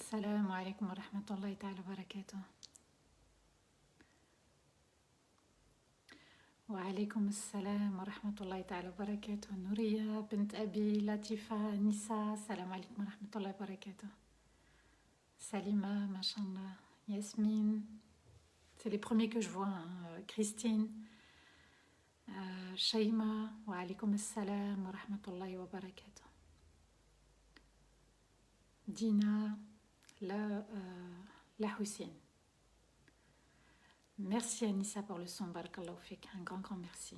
السلام عليكم ورحمة الله تعالى وبركاته. وعليكم السلام ورحمة الله تعالى وبركاته. نورية بنت أبي، لطيفة، نساء، السلام عليكم ورحمة الله وبركاته. Salima, machallah, Yasmine, c'est les premiers que je vois, hein. Christine, Shaima, wa alaykoum assalam wa rahmatullahi wa barakatuh. Dina, la Hussein. Merci Anissa pour le son, barakallahu fik, un grand merci.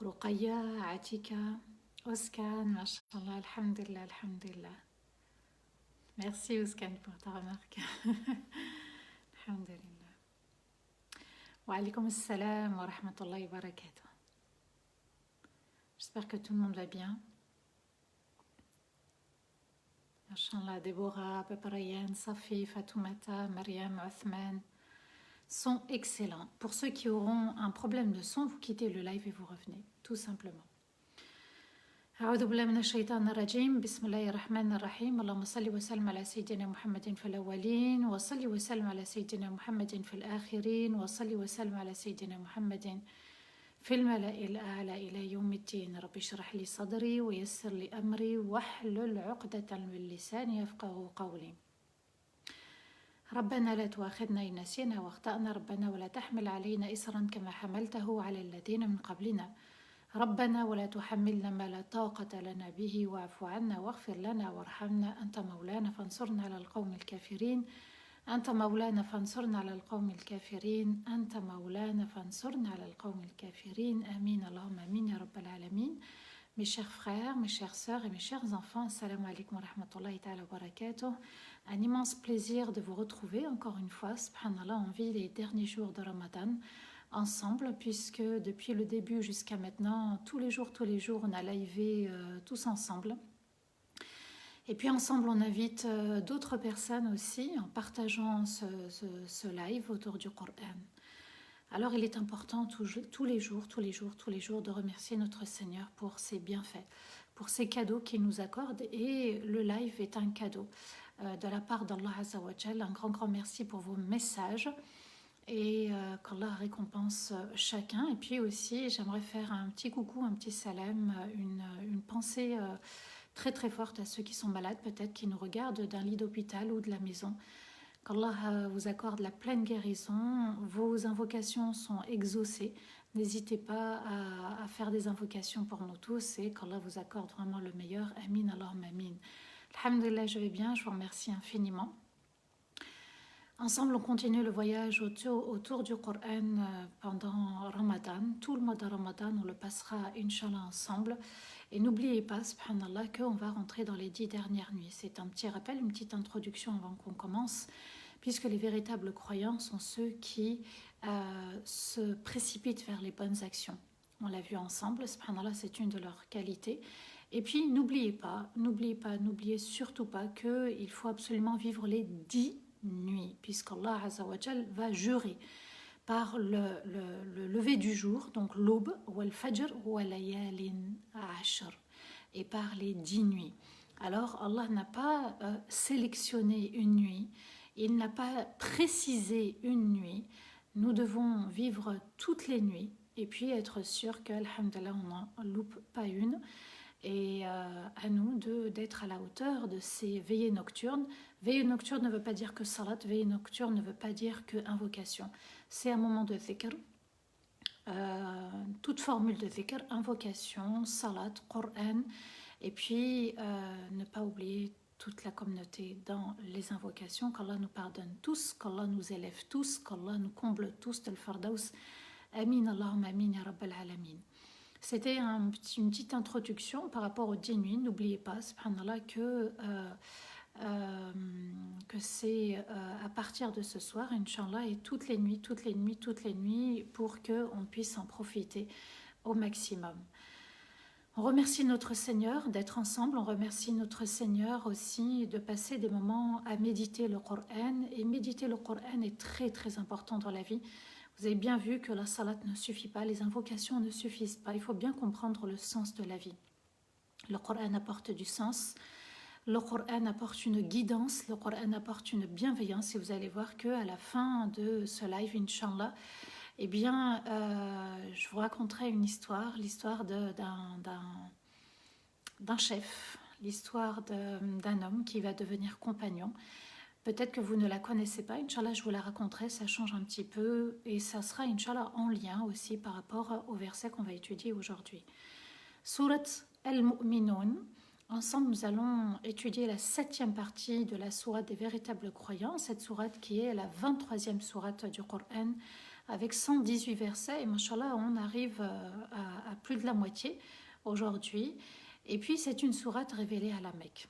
Ruqayya, Atika, Oskan, machallah, alhamdulillah, alhamdulillah. Merci Oskan pour ta remarque. Alhamdulillah. Wa alaykoum assalam wa rahmatullahi wa barakatuh. J'espère que tout le monde va bien. Machallah, Déborah, Paparayan, Safi, Fatoumata, Mariam, Othman sont excellents. Pour ceux qui auront un problème de son, vous quittez le live et vous revenez, tout simplement. أعوذ بالله من الشيطان الرجيم بسم الله الرحمن الرحيم اللهم صل وسلم على سيدنا محمد في الأولين وصل وسلم على سيدنا محمد في الآخرين وصل وسلم على سيدنا محمد في الملأ الأعلى إلى يوم الدين. رب اشرح لي صدري ويسر لي أمري واحلل عقدة من لساني يفقهوا قولي. ربنا لا تؤاخذنا إن نسينا واخطأنا ربنا ولا تحمل علينا إصرا كما حملته على الذين من قبلنا ربنا ولا تحملنا ما لا طاقة لنا به واعف عنا واغفر لنا وارحمنا أنت مولانا فانصرنا على القوم الكافرين أنت مولانا فانصرنا على القوم الكافرين أنت مولانا فانصرنا على القوم الكافرين آمين اللهم آمين يا رب العالمين. Mes chers frères, mes chères sœurs et mes chers enfants, assalamu alaikum wa rahmatullahi ta'ala wa barakatuh. Un immense plaisir de vous retrouver encore une fois, subhanallah, on vit les derniers jours de Ramadan ensemble, puisque depuis le début jusqu'à maintenant, tous les jours, on a livé tous ensemble. Et puis ensemble, on invite d'autres personnes aussi en partageant ce live autour du Coran. Alors il est important tous les jours de remercier notre Seigneur pour ses bienfaits, pour ses cadeaux qu'il nous accorde, et le live est un cadeau de la part d'Allah Azza wa Jal. Un grand merci pour vos messages et qu'Allah récompense chacun. Et puis aussi j'aimerais faire un petit coucou, un petit salam, une pensée très forte à ceux qui sont malades, peut-être qui nous regardent d'un lit d'hôpital ou de la maison. Qu'Allah vous accorde la pleine guérison, vos invocations sont exaucées. N'hésitez pas à faire des invocations pour nous tous et qu'Allah vous accorde vraiment le meilleur. Amin, Allahumma amin. Alhamdulillah, je vais bien, je vous remercie infiniment. Ensemble, on continue le voyage autour du Coran pendant Ramadan. Tout le mois de Ramadan, on le passera, Inch'Allah, ensemble. Et n'oubliez pas, subhanallah, qu'on va rentrer dans les 10 dernières nuits. C'est un petit rappel, une petite introduction avant qu'on commence, puisque les véritables croyants sont ceux qui se précipitent vers les bonnes actions. On l'a vu ensemble, subhanallah, c'est une de leurs qualités. Et puis, n'oubliez surtout pas qu'il faut absolument vivre les 10 nuit, puisqu'Allah Azza wa Jal va jurer par le lever du jour, donc l'aube, wal fajr wa layalin ashr, et par les 10 nuits. Alors Allah n'a pas sélectionné une nuit, il n'a pas précisé une nuit. Nous devons vivre toutes les nuits et puis être sûr qu'alhamdulillah on n'en loupe pas une. Et à nous d'être à la hauteur de ces veillées nocturnes. Veillée nocturne ne veut pas dire que salat, veillée nocturne ne veut pas dire que invocation. C'est un moment de dhikr, toute formule de dhikr, invocation, salat, Coran, et puis ne pas oublier toute la communauté dans les invocations, qu'Allah nous pardonne tous, qu'Allah nous élève tous, qu'Allah nous comble tous de l'fardaus. Amin, Allahumma amin, ya rabbal alamin. C'était une petite introduction par rapport aux 10 nuits. N'oubliez pas, subhanallah, que c'est à partir de ce soir, Inch'Allah, et toutes les nuits, pour qu'on puisse en profiter au maximum. On remercie notre Seigneur d'être ensemble, on remercie notre Seigneur aussi de passer des moments à méditer le Coran. Et méditer le Coran est très important dans la vie. Vous avez bien vu que la salat ne suffit pas, les invocations ne suffisent pas. Il faut bien comprendre le sens de la vie. Le Coran apporte du sens. Le Coran apporte une guidance, le Coran apporte une bienveillance et vous allez voir qu'à la fin de ce live, Inch'Allah, eh bien, je vous raconterai une histoire, l'histoire d'un chef, l'histoire d'un homme qui va devenir compagnon. Peut-être que vous ne la connaissez pas, Inch'Allah, je vous la raconterai, ça change un petit peu et ça sera, Inch'Allah, en lien aussi par rapport au verset qu'on va étudier aujourd'hui. Surat Al-Mu'minun. Ensemble, nous allons étudier la 7e partie de la sourate des véritables croyants, cette sourate qui est la 23e sourate du Coran, avec 118 versets. Et mashallah, on arrive à plus de la moitié aujourd'hui. Et puis, c'est une sourate révélée à la Mecque.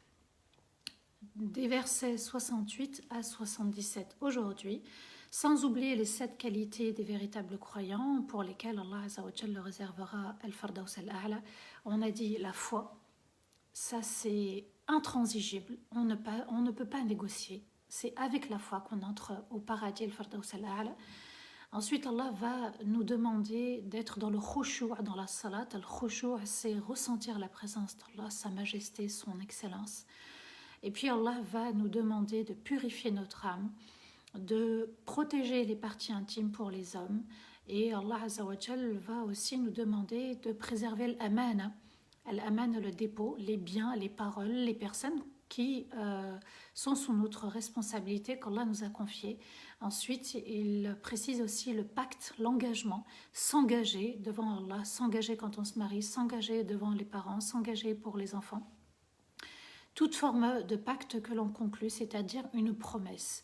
Des versets 68 à 77 aujourd'hui, sans oublier les 7 qualités des véritables croyants pour lesquelles Allah Azza wa Jalla réservera Al-Fardaus Al-A'la. On a dit la foi. Ça, c'est intransigible. On ne peut pas négocier. C'est avec la foi qu'on entre au paradis, al-Fardaus al-A'la. Ensuite, Allah va nous demander d'être dans le khushu', dans la salat. Le khushu', c'est ressentir la présence d'Allah, sa majesté, son excellence. Et puis, Allah va nous demander de purifier notre âme, de protéger les parties intimes pour les hommes. Et Allah Azza wa Jal va aussi nous demander de préserver l'amana. Al-aman, le dépôt, les biens, les paroles, les personnes qui sont sous notre responsabilité qu'Allah nous a confiées. Ensuite, il précise aussi le pacte, l'engagement, s'engager devant Allah, s'engager quand on se marie, s'engager devant les parents, s'engager pour les enfants. Toute forme de pacte que l'on conclut, c'est-à-dire une promesse.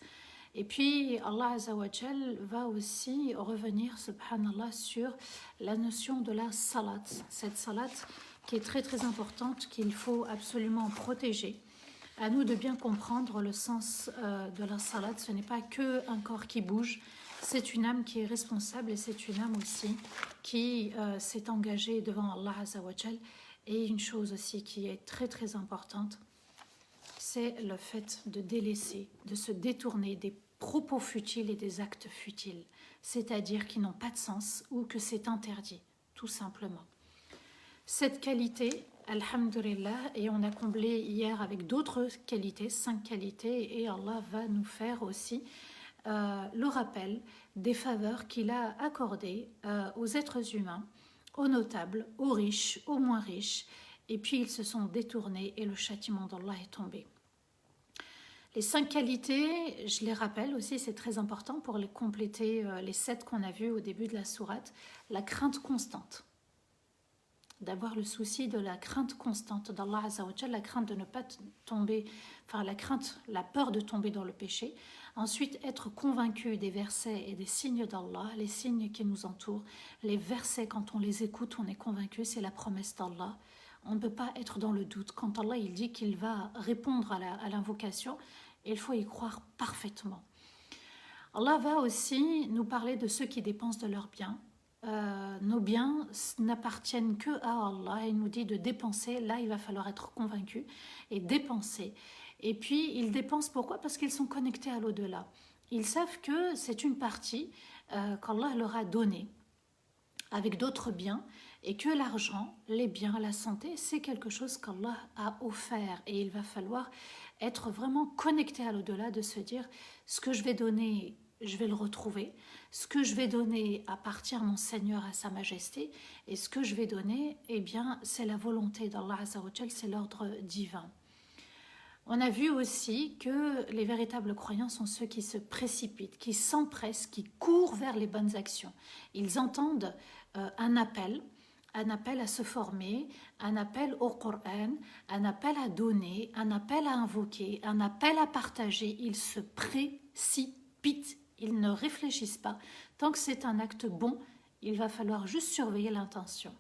Et puis, Allah Azza wa Jal va aussi revenir, subhanallah, sur la notion de la salat. Cette salat qui est très très importante, qu'il faut absolument protéger. À nous de bien comprendre le sens de la salat. Ce n'est pas qu'un corps qui bouge, c'est une âme qui est responsable et c'est une âme aussi qui s'est engagée devant Allah Azza wa Jal. Et une chose aussi qui est très très importante, c'est le fait de délaisser, de se détourner des propos futiles et des actes futiles, c'est-à-dire qui n'ont pas de sens ou que c'est interdit, tout simplement. Cette qualité, alhamdulillah, et on a comblé hier avec d'autres qualités, 5 qualités, et Allah va nous faire aussi le rappel des faveurs qu'il a accordées aux êtres humains, aux notables, aux riches, aux moins riches, et puis ils se sont détournés et le châtiment d'Allah est tombé. Les 5 qualités, je les rappelle aussi, c'est très important pour les compléter, les 7 qu'on a vus au début de la sourate. La crainte constante, d'avoir le souci de la crainte constante d'Allah Azza wa Jal, la crainte de ne pas tomber, enfin la peur de tomber dans le péché. Ensuite, être convaincu des versets et des signes d'Allah, les signes qui nous entourent. Les versets, quand on les écoute, on est convaincu, c'est la promesse d'Allah. On ne peut pas être dans le doute. Quand Allah il dit qu'il va répondre à l'invocation, il faut y croire parfaitement. Allah va aussi nous parler de ceux qui dépensent de leurs biens. Nos biens n'appartiennent que à Allah. Il nous dit de dépenser. Là, il va falloir être convaincu et dépenser. Et puis, ils dépensent pourquoi? Parce qu'ils sont connectés à l'au-delà. Ils savent que c'est une partie qu'Allah leur a donnée avec d'autres biens et que l'argent, les biens, la santé, c'est quelque chose qu'Allah a offert et il va falloir être vraiment connecté à l'au-delà, de se dire ce que je vais donner, je vais le retrouver, ce que je vais donner appartient à mon Seigneur, à sa majesté, et ce que je vais donner, eh bien, c'est la volonté d'Allah Azza wa Jal, c'est l'ordre divin. On a vu aussi que les véritables croyants sont ceux qui se précipitent, qui s'empressent, qui courent vers les bonnes actions. Ils entendent un appel à se former, un appel au Coran, un appel à donner, un appel à invoquer, un appel à partager. Ils se précipitent, ils ne réfléchissent pas. Tant que c'est un acte bon, il va falloir juste surveiller l'intention.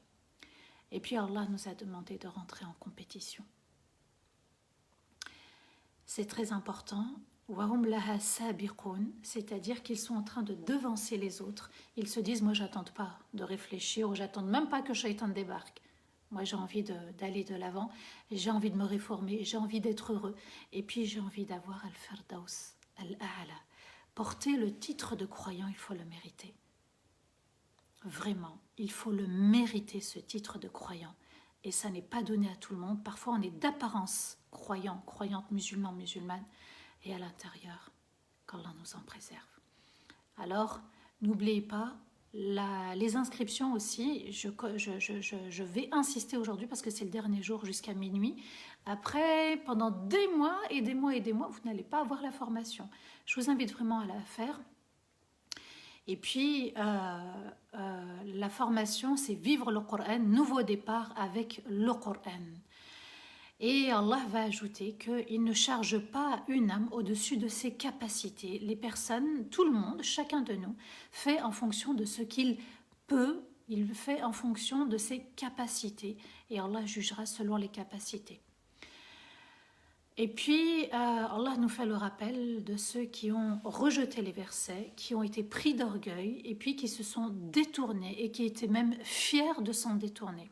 Et puis Allah nous a demandé de rentrer en compétition. C'est très important. C'est-à-dire qu'ils sont en train de devancer les autres. Ils se disent, moi j'attends pas de réfléchir, ou j'attends même pas que Shaitan débarque. Moi j'ai envie d'aller de l'avant, j'ai envie de me réformer, j'ai envie d'être heureux, et puis j'ai envie d'avoir Al-Fardaus Al-A'la. Porter le titre de croyant, il faut le mériter. Vraiment, il faut le mériter, ce titre de croyant. Et ça n'est pas donné à tout le monde. Parfois, on est d'apparence croyant, croyante, musulman, musulmane, et à l'intérieur, qu'Allah nous en préserve. Alors, n'oubliez pas, les inscriptions aussi, je vais insister aujourd'hui parce que c'est le dernier jour jusqu'à minuit. Après, pendant des mois et des mois et des mois, vous n'allez pas avoir la formation. Je vous invite vraiment à la faire. Et puis, la formation, c'est vivre le Coran, nouveau départ avec le Coran. Et Allah va ajouter qu'il ne charge pas une âme au-dessus de ses capacités. Les personnes, tout le monde, chacun de nous, fait en fonction de ce qu'il peut, il fait en fonction de ses capacités. Et Allah jugera selon les capacités. Et puis, Allah nous fait le rappel de ceux qui ont rejeté les versets, qui ont été pris d'orgueil, et puis qui se sont détournés, et qui étaient même fiers de s'en détourner.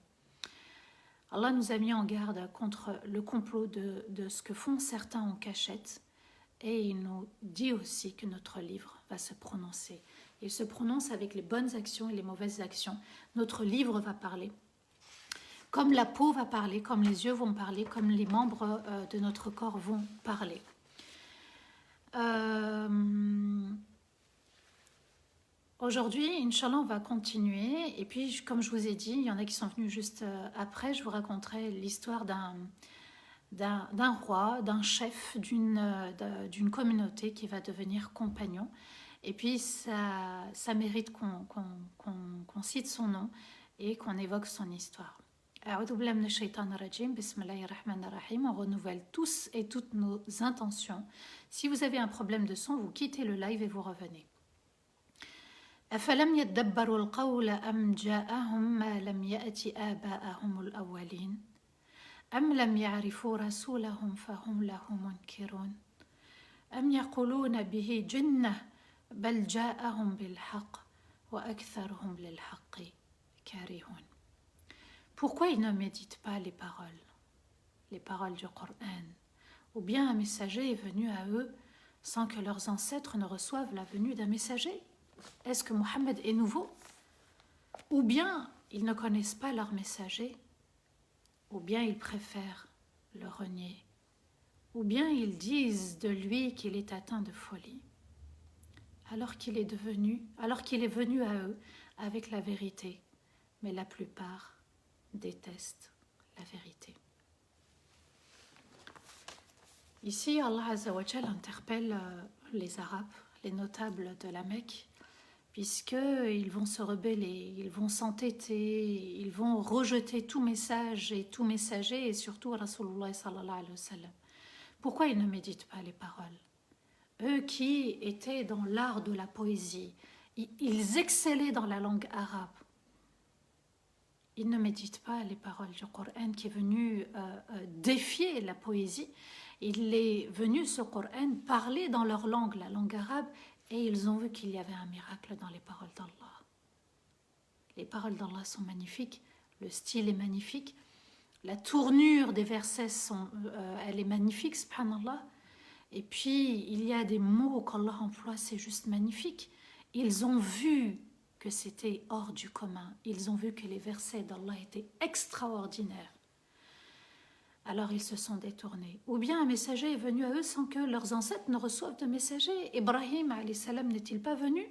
Allah nous a mis en garde contre le complot de ce que font certains en cachette, et il nous dit aussi que notre livre va se prononcer. Il se prononce avec les bonnes actions et les mauvaises actions. Notre livre va parler. Comme la peau va parler, comme les yeux vont parler, comme les membres de notre corps vont parler. Aujourd'hui, Inch'Allah, on va continuer. Et puis, comme je vous ai dit, il y en a qui sont venus juste après. Je vous raconterai l'histoire d'un roi, d'un chef, d'une communauté qui va devenir compagnon. Et puis, ça mérite qu'on cite son nom et qu'on évoque son histoire. On renouvelle tous et toutes nos intentions. Si vous avez un problème de son, vous quittez le live et vous revenez. أفلم يدبروا القول أم جاءهم ما لم يأت آباءهم الأولين أم لم يعرفوا رسولهم فهم له منكرون أم يقولون به جنة بل جاءهم بالحق وأكثرهم للحق كارهون. Pourquoi ils ne méditent pas les paroles du Coran? Ou bien un messager est venu à eux sans que leurs ancêtres ne reçoivent la venue d'un messager? Est-ce que Mohammed est nouveau? Ou bien ils ne connaissent pas leur messager? Ou bien ils préfèrent le renier? Ou bien ils disent de lui qu'il est atteint de folie, alors qu'il est venu à eux avec la vérité, mais la plupart détestent la vérité. Ici, Allah Azza wa Jal interpelle les Arabes, les notables de la Mecque, puisqu'ils vont se rebeller, ils vont s'entêter, ils vont rejeter tout message et tout messager, et surtout Rasulullah sallallahu alayhi wa sallam. Pourquoi ils ne méditent pas les paroles? Eux qui étaient dans l'art de la poésie, ils excellaient dans la langue arabe. Ils ne méditent pas les paroles du Coran qui est venu défier la poésie. Il est venu, ce Coran, parler dans leur langue, la langue arabe, et ils ont vu qu'il y avait un miracle dans les paroles d'Allah. Les paroles d'Allah sont magnifiques, le style est magnifique, la tournure des versets, elle est magnifique, subhanallah. Et puis, il y a des mots qu'Allah emploie, c'est juste magnifique. Ils ont vu que c'était hors du commun. Ils ont vu que les versets d'Allah étaient extraordinaires. Alors ils se sont détournés. Ou bien un messager est venu à eux sans que leurs ancêtres ne reçoivent de messager. Ibrahim alayhi salam n'est-il pas venu?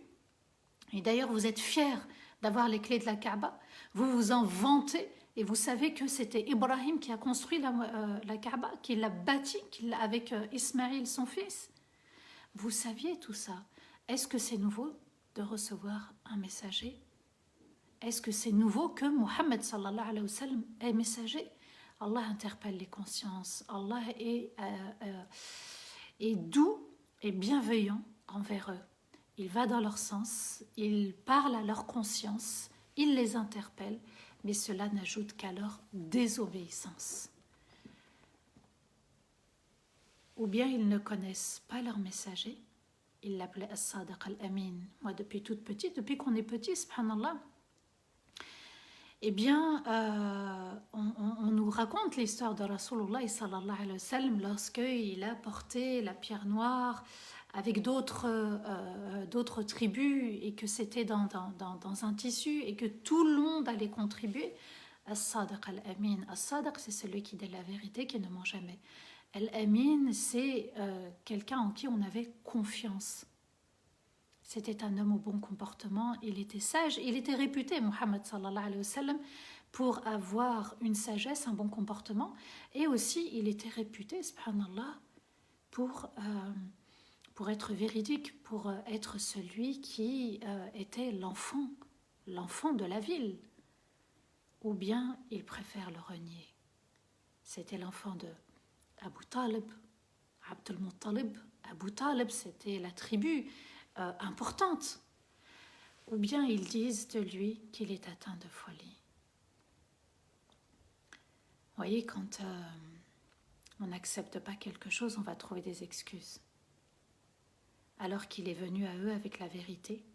Et d'ailleurs vous êtes fiers d'avoir les clés de la Kaaba. Vous vous en vantez et vous savez que c'était Ibrahim qui a construit la Kaaba, qui l'a bâtie avec Ismaïl son fils. Vous saviez tout ça. Est-ce que c'est nouveau de recevoir un messager? Est-ce que c'est nouveau que Mohammed sallallahu alayhi wa sallam est messager? Allah interpelle les consciences. Allah est doux et bienveillant envers eux. Il va dans leur sens, il parle à leur conscience, il les interpelle, mais cela n'ajoute qu'à leur désobéissance. Ou bien ils ne connaissent pas leur messager. Il l'appelait As-Sadiq al-Amin. Moi, depuis toute petite, depuis qu'on est petit, subhanallah, eh bien, on nous raconte l'histoire de Rasulullah sallallahu alayhi wa sallam lorsqu'il a porté la pierre noire avec d'autres tribus et que c'était dans un tissu et que tout le monde allait contribuer. As-Sadiq al-Amin. As-Sadiq, c'est celui qui dit la vérité, qui ne ment jamais. Al-Amin, c'est quelqu'un en qui on avait confiance. C'était un homme au bon comportement, il était sage, il était réputé, Mohammed sallallahu alayhi wa sallam, pour avoir une sagesse, un bon comportement, et aussi il était réputé, subhanallah, pour être véridique, pour être celui qui était l'enfant de la ville, ou bien il préfère le renier. C'était l'enfant de Abu Talib, Abdul Muttalib. Abu Talib, c'était la tribu importante. Ou bien ils disent de lui qu'il est atteint de folie. Vous voyez, quand on n'accepte pas quelque chose, on va trouver des excuses. Alors qu'il est venu à eux avec la vérité.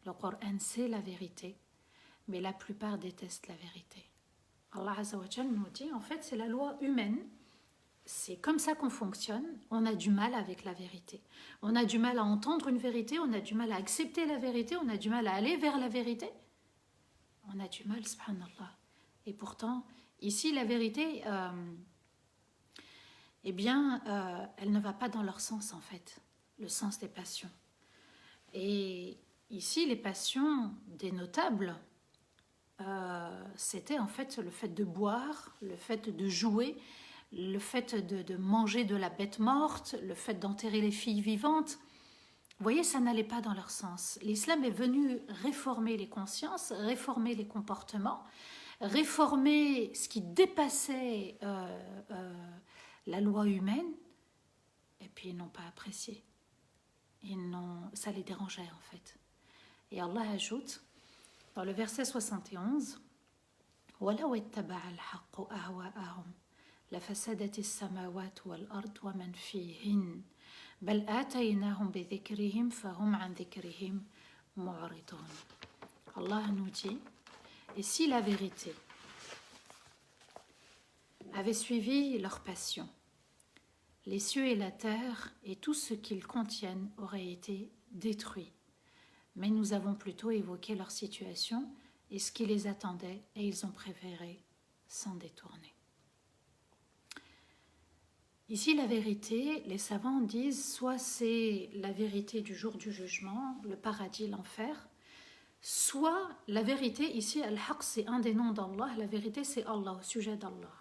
Le Coran, c'est la vérité, mais la plupart détestent la vérité. Allah Azza wa Jal nous dit, en fait, c'est la loi humaine. C'est comme ça qu'on fonctionne. On a du mal avec la vérité. On a du mal à entendre une vérité, on a du mal à accepter la vérité, on a du mal à aller vers la vérité. On a du mal, subhanallah. Et pourtant, ici, la vérité, elle ne va pas dans leur sens, en fait. Le sens des passions. Et ici, les passions des notables, c'était en fait le fait de boire, le fait de jouer, le fait de manger de la bête morte, le fait d'enterrer les filles vivantes. Vous voyez, ça n'allait pas dans leur sens. L'islam est venu réformer les consciences, réformer les comportements, réformer ce qui dépassait la loi humaine, et puis ils n'ont pas apprécié. Ça les dérangeait en fait. Et Allah ajoute, dans le verset 71, وَلَوْ اتَّبَعَ الْحَقُّ أَهْوَاءَهُمْ لفسدت السماوات والأرض ومن فيهن بل آتيناهم بذكرهم فهم عن ذكرهم معرضون. Allah nous dit, et si la vérité avait suivi leur passion, les cieux et la terre et tout ce qu'ils contiennent auraient été détruits. Mais nous avons plutôt évoqué leur situation et ce qui les attendait, et ils ont préféré s'en détourner. Ici, la vérité, les savants disent, soit c'est la vérité du jour du jugement, le paradis, l'enfer, soit la vérité, ici, Al-Haq, c'est un des noms d'Allah, la vérité, c'est Allah, au sujet d'Allah.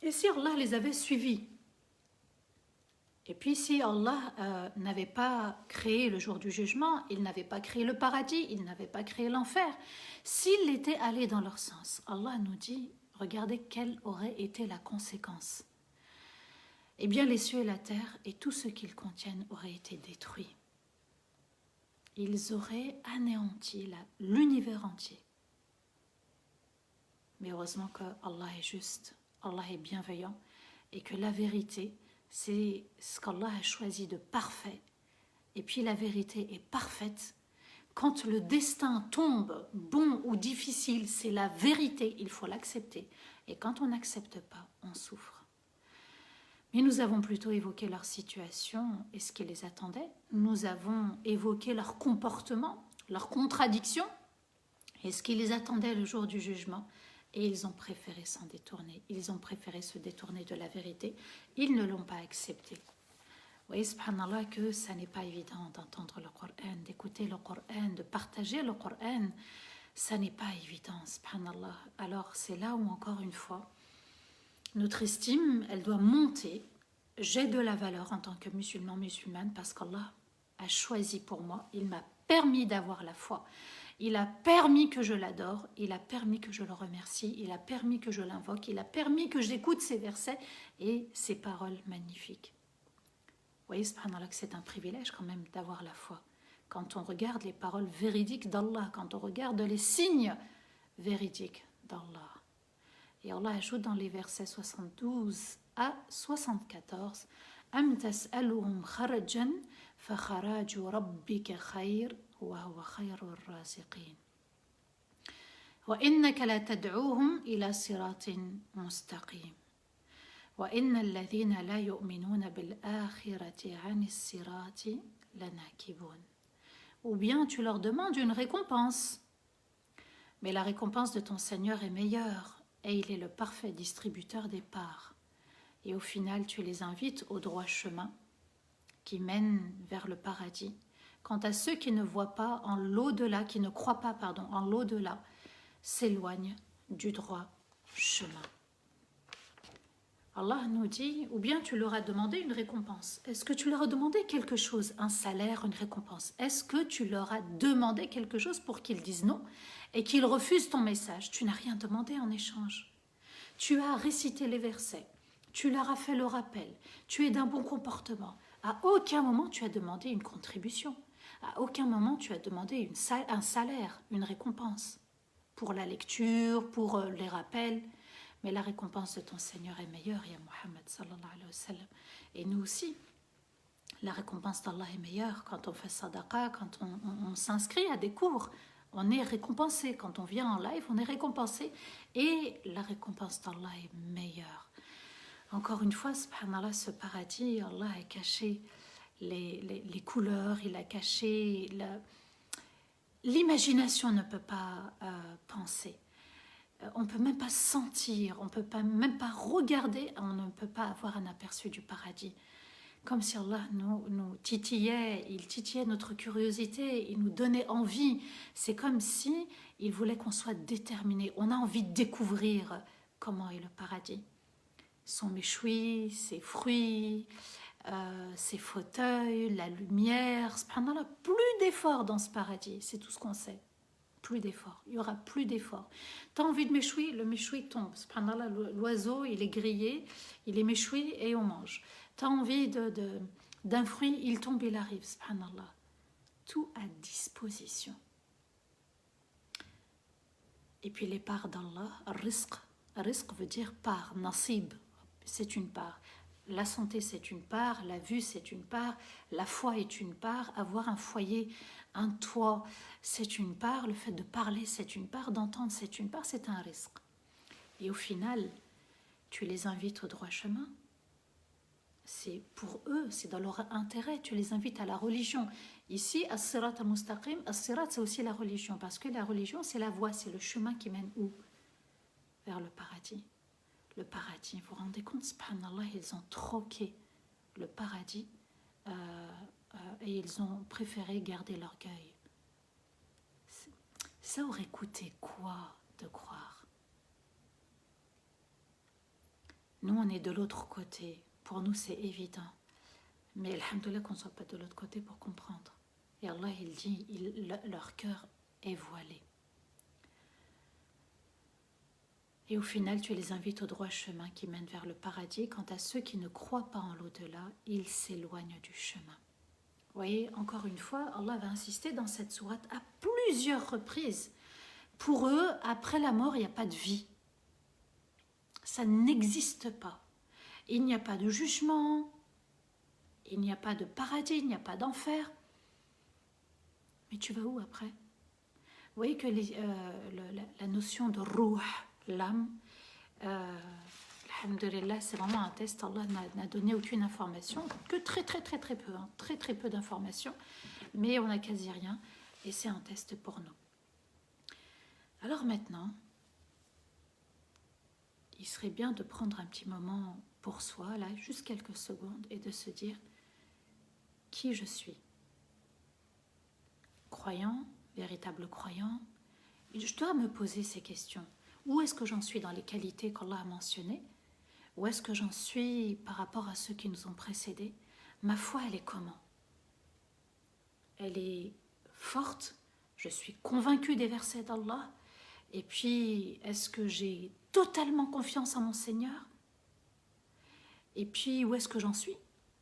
Et si Allah les avait suivis, et puis si Allah n'avait pas créé le jour du jugement, il n'avait pas créé le paradis, il n'avait pas créé l'enfer, s'il était allé dans leur sens, Allah nous dit, regardez quelle aurait été la conséquence. Eh bien, les cieux et la terre et tout ce qu'ils contiennent auraient été détruits. Ils auraient anéanti l'univers entier. Mais heureusement que Allah est juste, Allah est bienveillant et que la vérité, c'est ce qu'Allah a choisi de parfait. Et puis la vérité est parfaite. Quand le destin tombe, bon ou difficile, c'est la vérité, il faut l'accepter. Et quand on n'accepte pas, on souffre. Mais nous avons plutôt évoqué leur situation et ce qui les attendait. Nous avons évoqué leur comportement, leurs contradictions et ce qui les attendait le jour du jugement. Et ils ont préféré s'en détourner. Ils ont préféré se détourner de la vérité. Ils ne l'ont pas accepté. Vous voyez, subhanallah, que ça n'est pas évident d'entendre le Coran, d'écouter le Coran, de partager le Coran. Ça n'est pas évident, subhanallah. Alors c'est là où, encore une fois, notre estime, elle doit monter. J'ai de la valeur en tant que musulman, musulmane, parce qu'Allah a choisi pour moi. Il m'a permis d'avoir la foi. Il a permis que je l'adore. Il a permis que je le remercie. Il a permis que je l'invoque. Il a permis que j'écoute ses versets et ses paroles magnifiques. Vous voyez, subhanallah, que c'est un privilège quand même d'avoir la foi. Quand on regarde les paroles véridiques d'Allah, quand on regarde les signes véridiques d'Allah. Et Allah ajoute dans les versets 72 à 74, Am tas'aluhum kharajan fa kharaju rabbika khayr wa huwa khayrur raziqin. Wa innaka la tad'uhum ila siratin mustaqim. Wa inna alladhina la yu'minuna bil akhirati 'anis sirati lanakibun. Ou bien tu leur demandes une récompense. Mais la récompense de ton Seigneur est meilleure et il est le parfait distributeur des parts. Et au final, tu les invites au droit chemin qui mène vers le paradis. Quant à ceux qui ne voient pas en l'au-delà, qui ne croient pas, en l'au-delà, s'éloignent du droit chemin. Allah nous dit, ou bien tu leur as demandé une récompense. Est-ce que tu leur as demandé quelque chose, un salaire, une récompense? Est-ce que tu leur as demandé quelque chose pour qu'ils disent non et qu'ils refusent ton message? Tu n'as rien demandé en échange. Tu as récité les versets, tu leur as fait le rappel, tu es d'un bon comportement. À aucun moment tu as demandé une contribution. À aucun moment tu as demandé un salaire, une récompense. Pour la lecture, pour les rappels. Mais la récompense de ton Seigneur est meilleure, ya Muhammad sallallahu alayhi wa sallam. Et nous aussi, la récompense d'Allah est meilleure quand on fait sadaqa, quand on s'inscrit à des cours. On est récompensé. Quand on vient en live, on est récompensé. Et la récompense d'Allah est meilleure. Encore une fois, subhanallah, ce paradis, Allah a caché les couleurs, il a caché... L'imagination ne peut pas penser. On ne peut même pas sentir, on ne peut même pas regarder, on ne peut pas avoir un aperçu du paradis. Comme si Allah nous titillait, il titillait notre curiosité, il nous donnait envie. C'est comme si il voulait qu'on soit déterminé. On a envie de découvrir comment est le paradis. Son méchoui, ses fruits, ses fauteuils, la lumière. Subhanallah, plus d'efforts dans ce paradis, c'est tout ce qu'on sait. Plus d'efforts, il y aura plus d'efforts. Tu as envie de méchoui, le méchoui tombe. Subhanallah, l'oiseau, il est grillé, il est méchoui et on mange. Tu as envie d'un fruit, il tombe, il arrive. Subhanallah, tout à disposition. Et puis les parts d'Allah, rizq. Rizq veut dire part, nasib, c'est une part. La santé, c'est une part, la vue, c'est une part, la foi est une part, avoir un foyer, un toit, c'est une part, le fait de parler, c'est une part, d'entendre, c'est une part, c'est un risque. Et au final, tu les invites au droit chemin. C'est pour eux, c'est dans leur intérêt, tu les invites à la religion. Ici, as-sirat al-mustaqim, as-sirat, c'est aussi la religion, parce que la religion, c'est la voie, c'est le chemin qui mène où? Vers le paradis. Le paradis, vous vous rendez compte, subhanallah, ils ont troqué le paradis et ils ont préféré garder l'orgueil. Ça aurait coûté quoi de croire? Nous, on est de l'autre côté. Pour nous, c'est évident. Mais alhamdoulilah qu'on ne soit pas de l'autre côté pour comprendre. Et Allah, il dit, leur cœur est voilé. Et au final, tu les invites au droit chemin qui mène vers le paradis. Quant à ceux qui ne croient pas en l'au-delà, ils s'éloignent du chemin. Vous voyez, encore une fois, Allah va insister dans cette sourate à plusieurs reprises. Pour eux, après la mort, il n'y a pas de vie. Ça n'existe pas. Il n'y a pas de jugement, il n'y a pas de paradis, il n'y a pas d'enfer. Mais tu vas où après? Vous voyez que la notion de ruh, l'âme, alhamdulillah, c'est vraiment un test. Allah n'a donné aucune information, que très peu, hein, très peu d'informations, mais on n'a quasi rien, et c'est un test pour nous. Alors maintenant, il serait bien de prendre un petit moment pour soi, là, juste quelques secondes, et de se dire qui je suis. Croyant, véritable croyant, je dois me poser ces questions. Où est-ce que j'en suis dans les qualités qu'Allah a mentionnées? Où est-ce que j'en suis par rapport à ceux qui nous ont précédés? Ma foi, elle est comment? Elle est forte? Je suis convaincue des versets d'Allah? Et puis, est-ce que j'ai totalement confiance en mon Seigneur? Et puis, où est-ce que j'en suis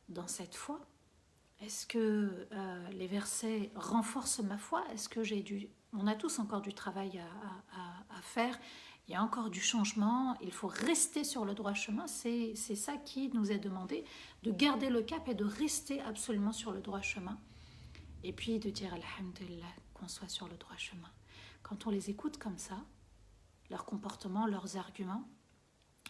dans cette foi? Est-ce que les versets renforcent ma foi? Est-ce que on a tous encore du travail à faire. Il y a encore du changement. Il faut rester sur le droit chemin. C'est ça qui nous est demandé, de garder le cap et de rester absolument sur le droit chemin. Et puis de dire alhamdulillah qu'on soit sur le droit chemin. Quand on les écoute comme ça, leur comportement, leurs arguments,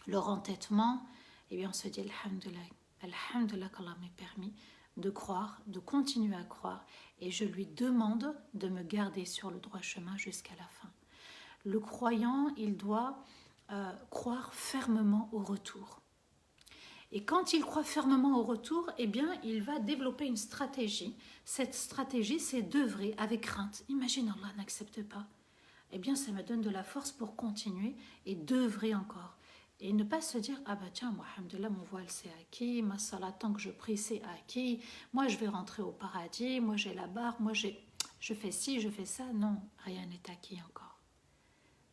leur entêtement, et bien on se dit alhamdulillah qu'Allah m'ait permis de croire, de continuer à croire, et je lui demande de me garder sur le droit chemin jusqu'à la fin. le croyant, il doit croire fermement au retour. Et quand il croit fermement au retour, eh bien, il va développer une stratégie. Cette stratégie, c'est d'œuvrer avec crainte. Imagine, Allah n'accepte pas. Eh bien, ça me donne de la force pour continuer et d'œuvrer encore. Et ne pas se dire, ah bah tiens, moi, alhamdoulilah, mon voile c'est acquis, ma salat, tant que je prie, c'est acquis, moi je vais rentrer au paradis, moi j'ai la barre, je fais ci, je fais ça. Non, rien n'est acquis encore.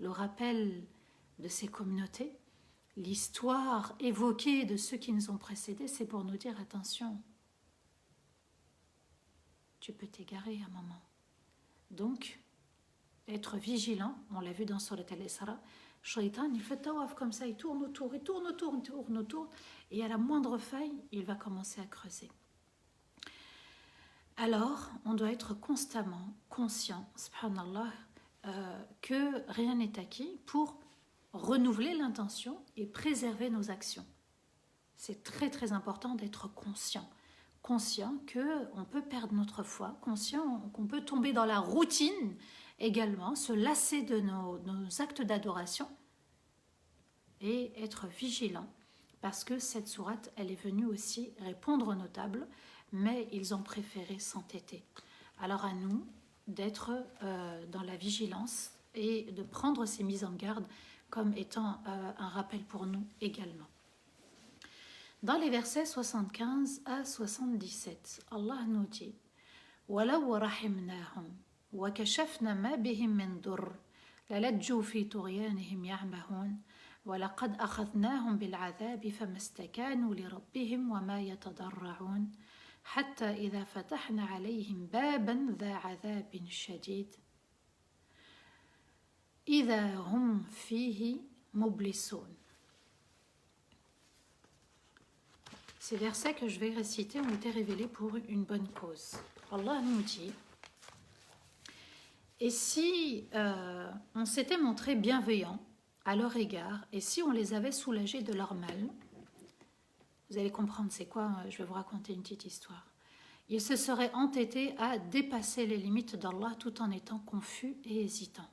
Le rappel de ces communautés, l'histoire évoquée de ceux qui nous ont précédés, c'est pour nous dire attention, tu peux t'égarer à un moment. Donc, être vigilant, on l'a vu dans Surat Al-Isra, Shaitan, il fait tawaf comme ça, il tourne autour, et à la moindre faille, il va commencer à creuser. Alors, on doit être constamment conscient, subhanallah, que rien n'est acquis pour renouveler l'intention et préserver nos actions. C'est très très important d'être conscient qu'on peut perdre notre foi, conscient qu'on peut tomber dans la routine également, se lasser de nos actes d'adoration et être vigilant parce que cette sourate, elle est venue aussi répondre aux notables, mais ils ont préféré s'entêter. Alors à nous d'être dans la vigilance et de prendre ces mises en garde comme étant un rappel pour nous également. Dans les versets 75 à 77, Allah nous dit وَلَوْ رَحِمْنَاهُمْ وَكَشَفْنَا مَا بِهِمْ مِنْ ضُرٍّ لَلَجُّوا فِي طُغْيَانِهِمْ يَعْمَهُونَ وَلَقَدْ أَخَذْنَاهُمْ بِالْعَذَابِ فَمَا اسْتَكَانُوا لِرَبِّهِمْ وَمَا يَتَضَرَّعُونَ حَتَّى إِذَا فَتَحْنَا عَلَيْهِمْ بَابًا ذَا عَذَابٍ شَدِيدٍ إِذَا هُمْ فِيهِ مُبْلِسُونَ. Ces versets que je vais réciter ont été révélés pour une bonne cause. Allah nous dit, et si on s'était montré bienveillant à leur égard, et si on les avait soulagés de leur mal, vous allez comprendre c'est quoi, je vais vous raconter une petite histoire. Ils se seraient entêtés à dépasser les limites d'Allah tout en étant confus et hésitants.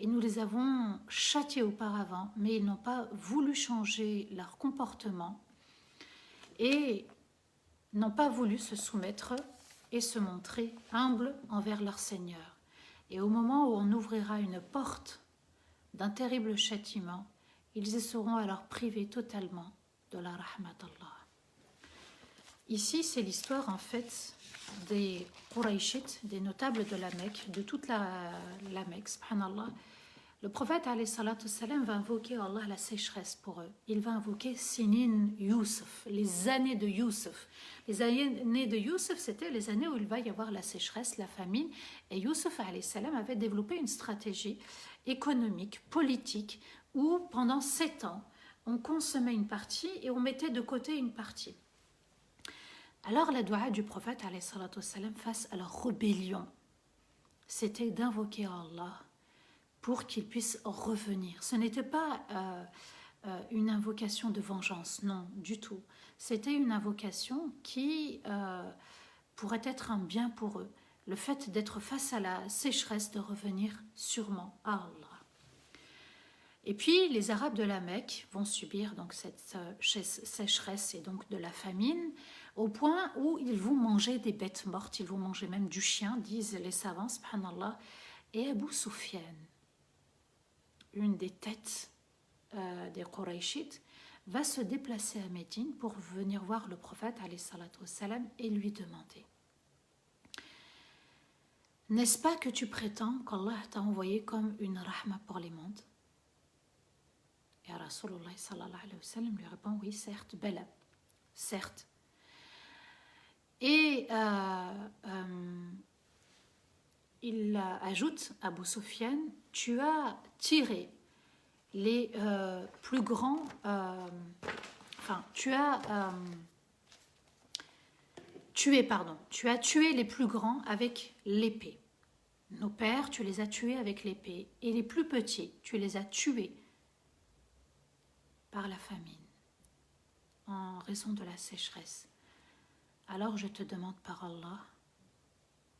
Et nous les avons châtiés auparavant, mais ils n'ont pas voulu changer leur comportement et n'ont pas voulu se soumettre et se montrer humbles envers leur Seigneur. Et au moment où on ouvrira une porte d'un terrible châtiment, ils y seront alors privés totalement de la rahmat d'Allah. Ici, c'est l'histoire en fait des Qurayshites, des notables de la Mecque, de toute la Mecque, subhanallah. Le prophète alayhi salatu salam va invoquer Allah la sécheresse pour eux. Il va invoquer Sinin Yusuf, les années de Yusuf. Les années de Yusuf, c'était les années où il va y avoir la sécheresse, la famine. Et Yusuf alayhi salam avait développé une stratégie économique, politique, où pendant 7 ans, on consommait une partie et on mettait de côté une partie. Alors la doua du prophète alayhi salatu salam face à leur rébellion, c'était d'invoquer Allah pour qu'ils puissent revenir. Ce n'était pas une invocation de vengeance, non, du tout. C'était une invocation qui pourrait être un bien pour eux. Le fait d'être face à la sécheresse, de revenir sûrement à Allah. Et puis, les Arabes de la Mecque vont subir donc cette sécheresse et donc de la famine, au point où ils vont manger des bêtes mortes, ils vont manger même du chien, disent les savants, subhanallah. Et Abu Sufyan, une des têtes des Qurayshites, va se déplacer à Médine pour venir voir le prophète alayhi salatu wassalam et lui demander: n'est-ce pas que tu prétends qu'Allah t'a envoyé comme une rahma pour les mondes? Et Rasulullah sallallahu alayhi wa sallam lui répond: oui, certes, bella, certes. Et il ajoute, Abu Sufyan, tu as tiré les plus grands, tu as tué les plus grands avec l'épée. Nos pères, tu les as tués avec l'épée, et les plus petits, tu les as tués par la famine, en raison de la sécheresse. Alors je te demande par Allah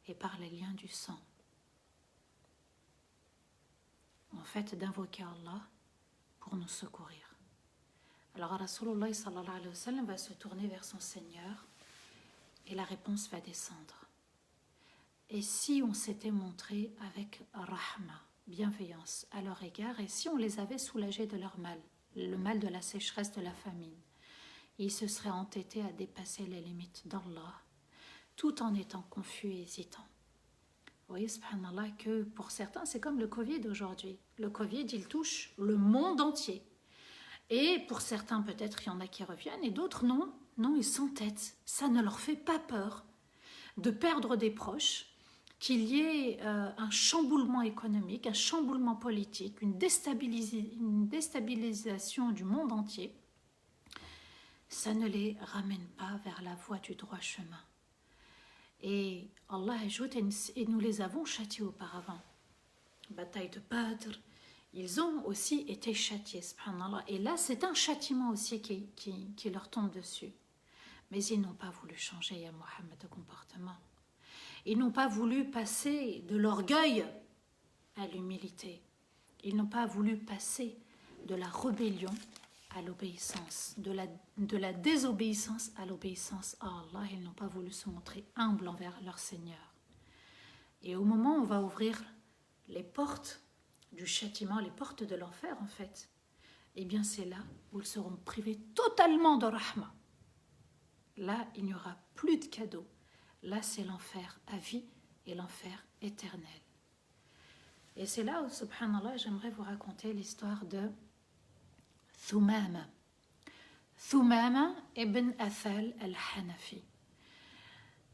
et par les liens du sang, en fait d'invoquer Allah pour nous secourir. Alors Rasulullah sallallahu alayhi wa sallam va se tourner vers son Seigneur et la réponse va descendre. Et si on s'était montré avec rahma, bienveillance à leur égard, et si on les avait soulagés de leur mal, le mal de la sécheresse, de la famine, ils se seraient entêtés à dépasser les limites d'Allah, tout en étant confus et hésitants. Vous voyez, subhanallah, que pour certains, c'est comme le Covid aujourd'hui. Le Covid, il touche le monde entier. Et pour certains, peut-être, il y en a qui reviennent, et d'autres, non. Non, ils s'entêtent. Ça ne leur fait pas peur de perdre des proches, qu'il y ait un chamboulement économique, un chamboulement politique, une déstabilisation du monde entier. Ça ne les ramène pas vers la voie du droit chemin. Et Allah ajoute, et nous les avons châtiés auparavant. Bataille de Badr, ils ont aussi été châtiés, subhanallah. Et là, c'est un châtiment aussi qui leur tombe dessus. Mais ils n'ont pas voulu changer, ya Mohammed, de comportement. Ils n'ont pas voulu passer de l'orgueil à l'humilité. Ils n'ont pas voulu passer de la rébellion à l'obéissance, de la désobéissance à l'obéissance à Allah. Ils n'ont pas voulu se montrer humbles envers leur Seigneur. Et au moment où on va ouvrir les portes du châtiment, les portes de l'enfer en fait, eh bien c'est là où ils seront privés totalement de rahma. Là, il n'y aura plus de cadeaux. Là, c'est l'enfer à vie et l'enfer éternel. Et c'est là où, subhanallah, j'aimerais vous raconter l'histoire de Thumama. Thumama ibn Athal al-Hanafi.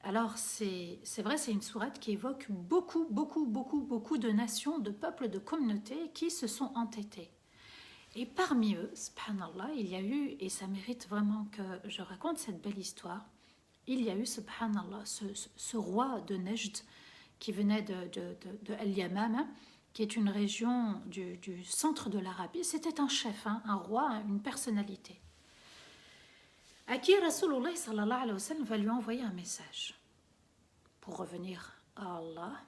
Alors, c'est vrai, c'est une sourate qui évoque beaucoup de nations, de peuples, de communautés qui se sont entêtés. Et parmi eux, subhanallah, il y a eu, et ça mérite vraiment que je raconte cette belle histoire, il y a eu, subhanallah, ce roi de Nejd qui venait de Al-Yamama, qui est une région du centre de l'Arabie. C'était un chef, un roi, une personnalité, à qui Rasulullah sallallahu alayhi wa sallam va lui envoyer un message pour revenir à Allah.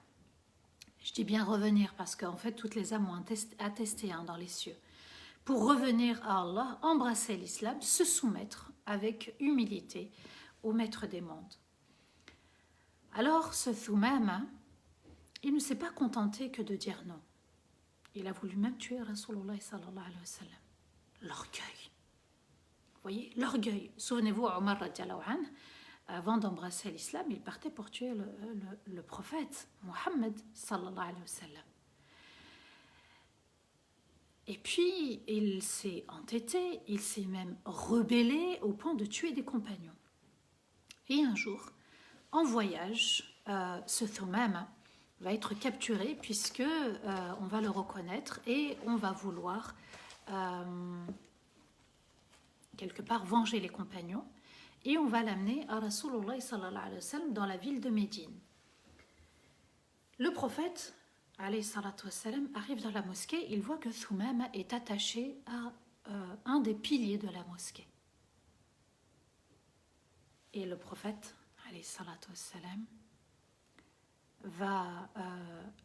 Je dis bien revenir parce qu'en fait, toutes les âmes ont attesté dans les cieux. Pour revenir à Allah, embrasser l'islam, se soumettre avec humilité au maître des mondes. Alors ce Thumama, il ne s'est pas contenté que de dire non. Il a voulu même tuer Rasulullah sallallahu alayhi wa sallam. L'orgueil. Vous voyez, l'orgueil. Souvenez-vous, Omar radiallahu anhu, avant d'embrasser l'islam, il partait pour tuer le prophète Mohammed sallallahu alayhi wa sallam. Et puis, il s'est entêté, il s'est même rebellé au point de tuer des compagnons. Et un jour, en voyage, ce Thumama va être capturé puisque on va le reconnaître et on va vouloir quelque part venger les compagnons et on va l'amener à Rasulullah sallallahu alayhi wa sallam dans la ville de Médine. Le prophète alayhi salatu wassalam arrive dans la mosquée, il voit que Thumama est attaché à un des piliers de la mosquée. Et le prophète alayhi salatu wassalam va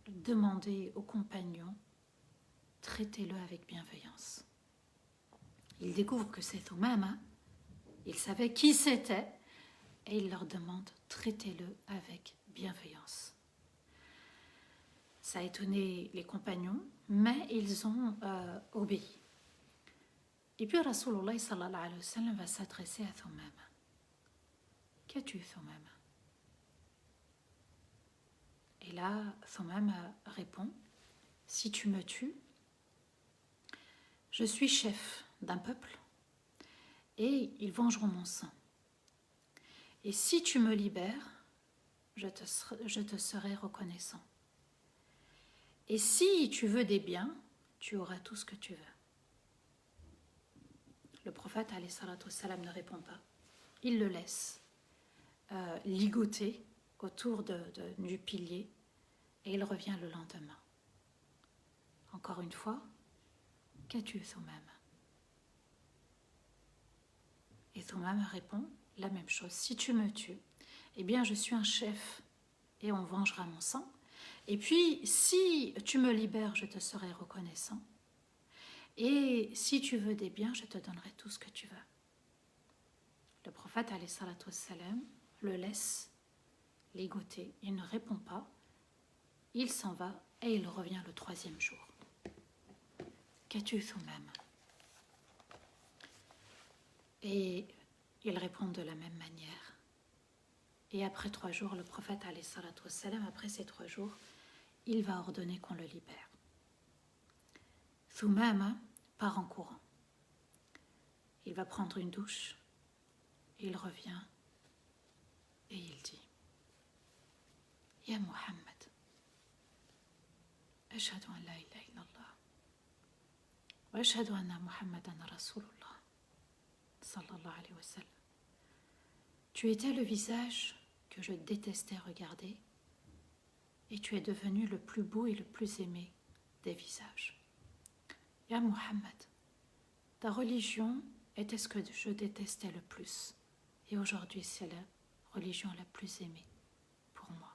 demander aux compagnons, traitez-le avec bienveillance. Il découvre que c'est Thumama, il savait qui c'était, et il leur demande, traitez-le avec bienveillance. Ça a étonné les compagnons, mais ils ont obéi. Et puis Rasulullah sallallahu alayhi wa sallam va s'adresser à Thumama. Qu'as-tu, Thumama? Et là, Thumama répond, si tu me tues, je suis chef d'un peuple et ils vengeront mon sang. Et si tu me libères, je te serai reconnaissant. Et si tu veux des biens, tu auras tout ce que tu veux. Le prophète alayhi salatu wassalam ne répond pas. Il le laisse ligoter autour du pilier et il revient le lendemain. Encore une fois, qu'as-tu, Thumama? Et Thumama répond la même chose. Si tu me tues, eh bien je suis un chef et on vengera mon sang. Et puis, si tu me libères, je te serai reconnaissant. Et si tu veux des biens, je te donnerai tout ce que tu veux. Le prophète, alayhi salatu wassalam, le laisse ligoter. Il ne répond pas. Il s'en va et il revient le 3e jour. Qu'as-tu Thummam? Et il répond de la même manière. Et après 3 jours, le prophète, alayhi salatu wassalam, après ces 3 jours, il va ordonner qu'on le libère. Thummam part en courant. Il va prendre une douche. Il revient et il dit: Ya Muhammad, ashhadu an la ilaha illallah wa ashhadu anna Muhammadan Rasulullah sallallahu alayhi wa sallam. Tu étais le visage que je détestais regarder et tu es devenu le plus beau et le plus aimé des visages. Ya Muhammad, ta religion était ce que je détestais le plus et aujourd'hui c'est la religion la plus aimée pour moi.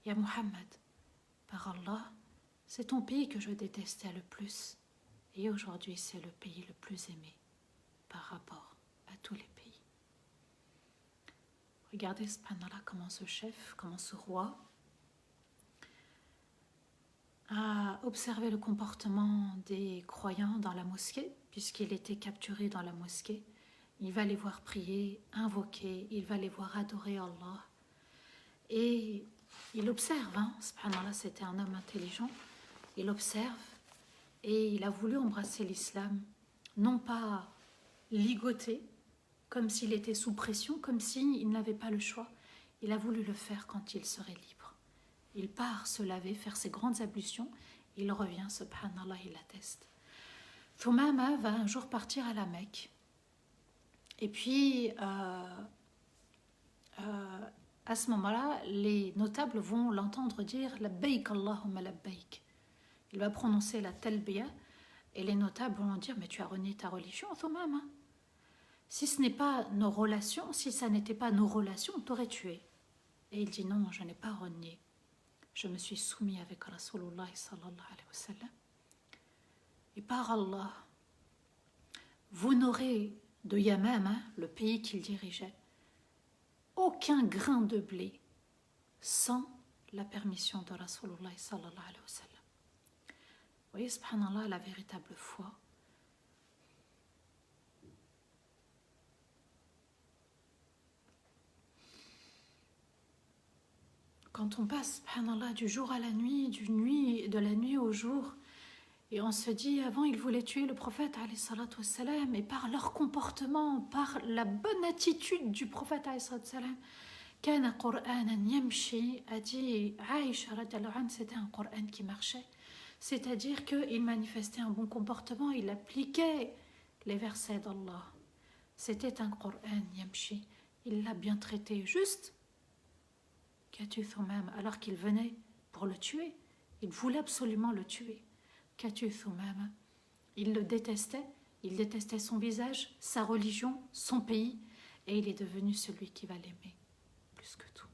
Ya Muhammad, par Allah, c'est ton pays que je détestais le plus et aujourd'hui c'est le pays le plus aimé par rapport à tous les pays. Regardez, subhanallah, comment ce chef, comment ce roi a observé le comportement des croyants dans la mosquée, puisqu'il était capturé dans la mosquée. Il va les voir prier, invoquer, il va les voir adorer Allah. Et il observe, subhanallah, c'était un homme intelligent, il observe et il a voulu embrasser l'islam, non pas ligoté, comme s'il était sous pression, comme s'il n'avait pas le choix. Il a voulu le faire quand il serait libre. Il part se laver, faire ses grandes ablutions, il revient, subhanallah, il atteste. Thumama va un jour partir à la Mecque. Et puis, à ce moment-là, les notables vont l'entendre dire « Labbaik Allahumma labbaik ». Il va prononcer la talbiya et les notables vont dire « Mais tu as renié ta religion, Thumama. Si ce n'est pas nos relations, si ça n'était pas nos relations, on t'aurait tué. » Et il dit « Non, je n'ai pas renié. Je me suis soumis avec Rasulullah sallallahu alayhi wa sallam. Et par Allah, vous n'aurez de Yamama, le pays qu'il dirigeait, aucun grain de blé sans la permission de Rasulullah sallallahu alayhi wa sallam. Vous voyez, subhanallah, la véritable foi. Quand on passe, subhanallah, du jour à la nuit, de la nuit au jour, et on se dit, avant ils voulaient tuer le prophète, alayhi salatu wassalam, et par leur comportement, par la bonne attitude du prophète, alayhi salatu wassalam, kana Qur'anan yamshi, a dit Aïcha radiallahu anha, c'était un Qur'an qui marchait. C'est-à-dire qu'il manifestait un bon comportement, il appliquait les versets d'Allah. C'était un Qur'an yamshi, il l'a bien traité, juste. Qu'as-tu Thumam, alors qu'il venait pour le tuer, il voulait absolument le tuer. Qu'as-tu Thumam, il le détestait, il détestait son visage, sa religion, son pays, et il est devenu celui qui va l'aimer plus que tout.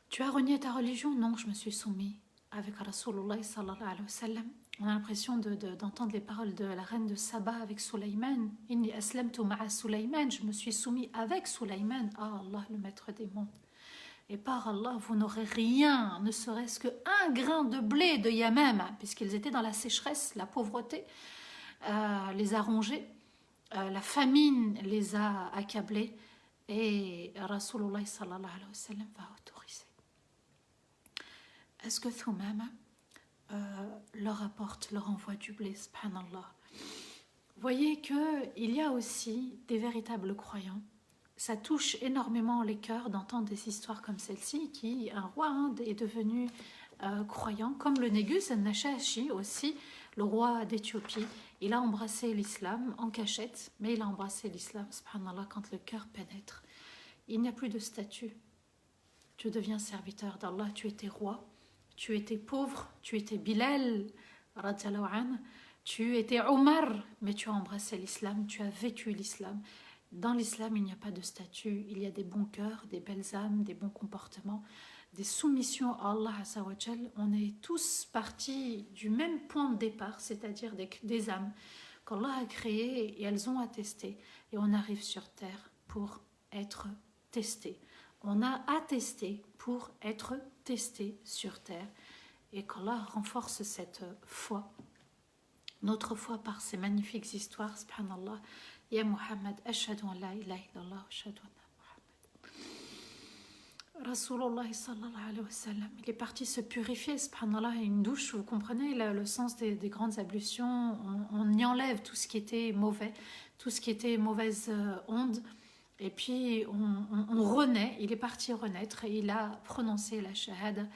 Tu as renié ta religion? Non, je me suis soumis avec Rasulullah sallallahu alayhi wa sallam. On a l'impression d'entendre les paroles de la reine de Saba avec Sulaiman. Inni aslamtu ma'a Sulaiman, je me suis soumis avec Sulaiman. Ah Allah, le maître des mondes. Et par Allah, vous n'aurez rien, ne serait-ce qu'un grain de blé de Yamama, puisqu'ils étaient dans la sécheresse, la pauvreté les a rongés, la famine les a accablés, et Rasulullah sallallahu alayhi wa sallam va autoriser. Est-ce que Thumama leur apporte, leur envoie du blé, subhanallah. Voyez qu'il y a aussi des véritables croyants. Ça touche énormément les cœurs d'entendre des histoires comme celle-ci, qui un roi est devenu croyant, comme le Négus al-Nashashi aussi, le roi d'Éthiopie. Il a embrassé l'islam en cachette, mais il a embrassé l'islam, subhanallah, quand le cœur pénètre. Il n'y a plus de statut. Tu deviens serviteur d'Allah, tu étais roi. Tu étais pauvre, tu étais Bilal, radiallahu anhu, tu étais Omar, mais tu as embrassé l'islam, tu as vécu l'islam. Dans l'islam, il n'y a pas de statut, il y a des bons cœurs, des belles âmes, des bons comportements, des soumissions à Allah Azza wa Jal. On est tous partis du même point de départ, c'est-à-dire des âmes qu'Allah a créées et elles ont attesté. Et on arrive sur terre pour être testé. On a attesté pour être testé sur terre. Et qu'Allah renforce cette foi, notre foi par ces magnifiques histoires, subhanallah. Ya Muhammad, ashhadu an la ilaha illallah, ashhadu anna Muhammad. Rasulullah sallallahu alayhi wa sallam, il est parti se purifier, subhanallah, une douche, vous comprenez le sens des grandes ablutions, on y enlève tout ce qui était mauvais, tout ce qui était mauvaise onde, et puis on renaît, il est parti renaître, et il a prononcé la shahada.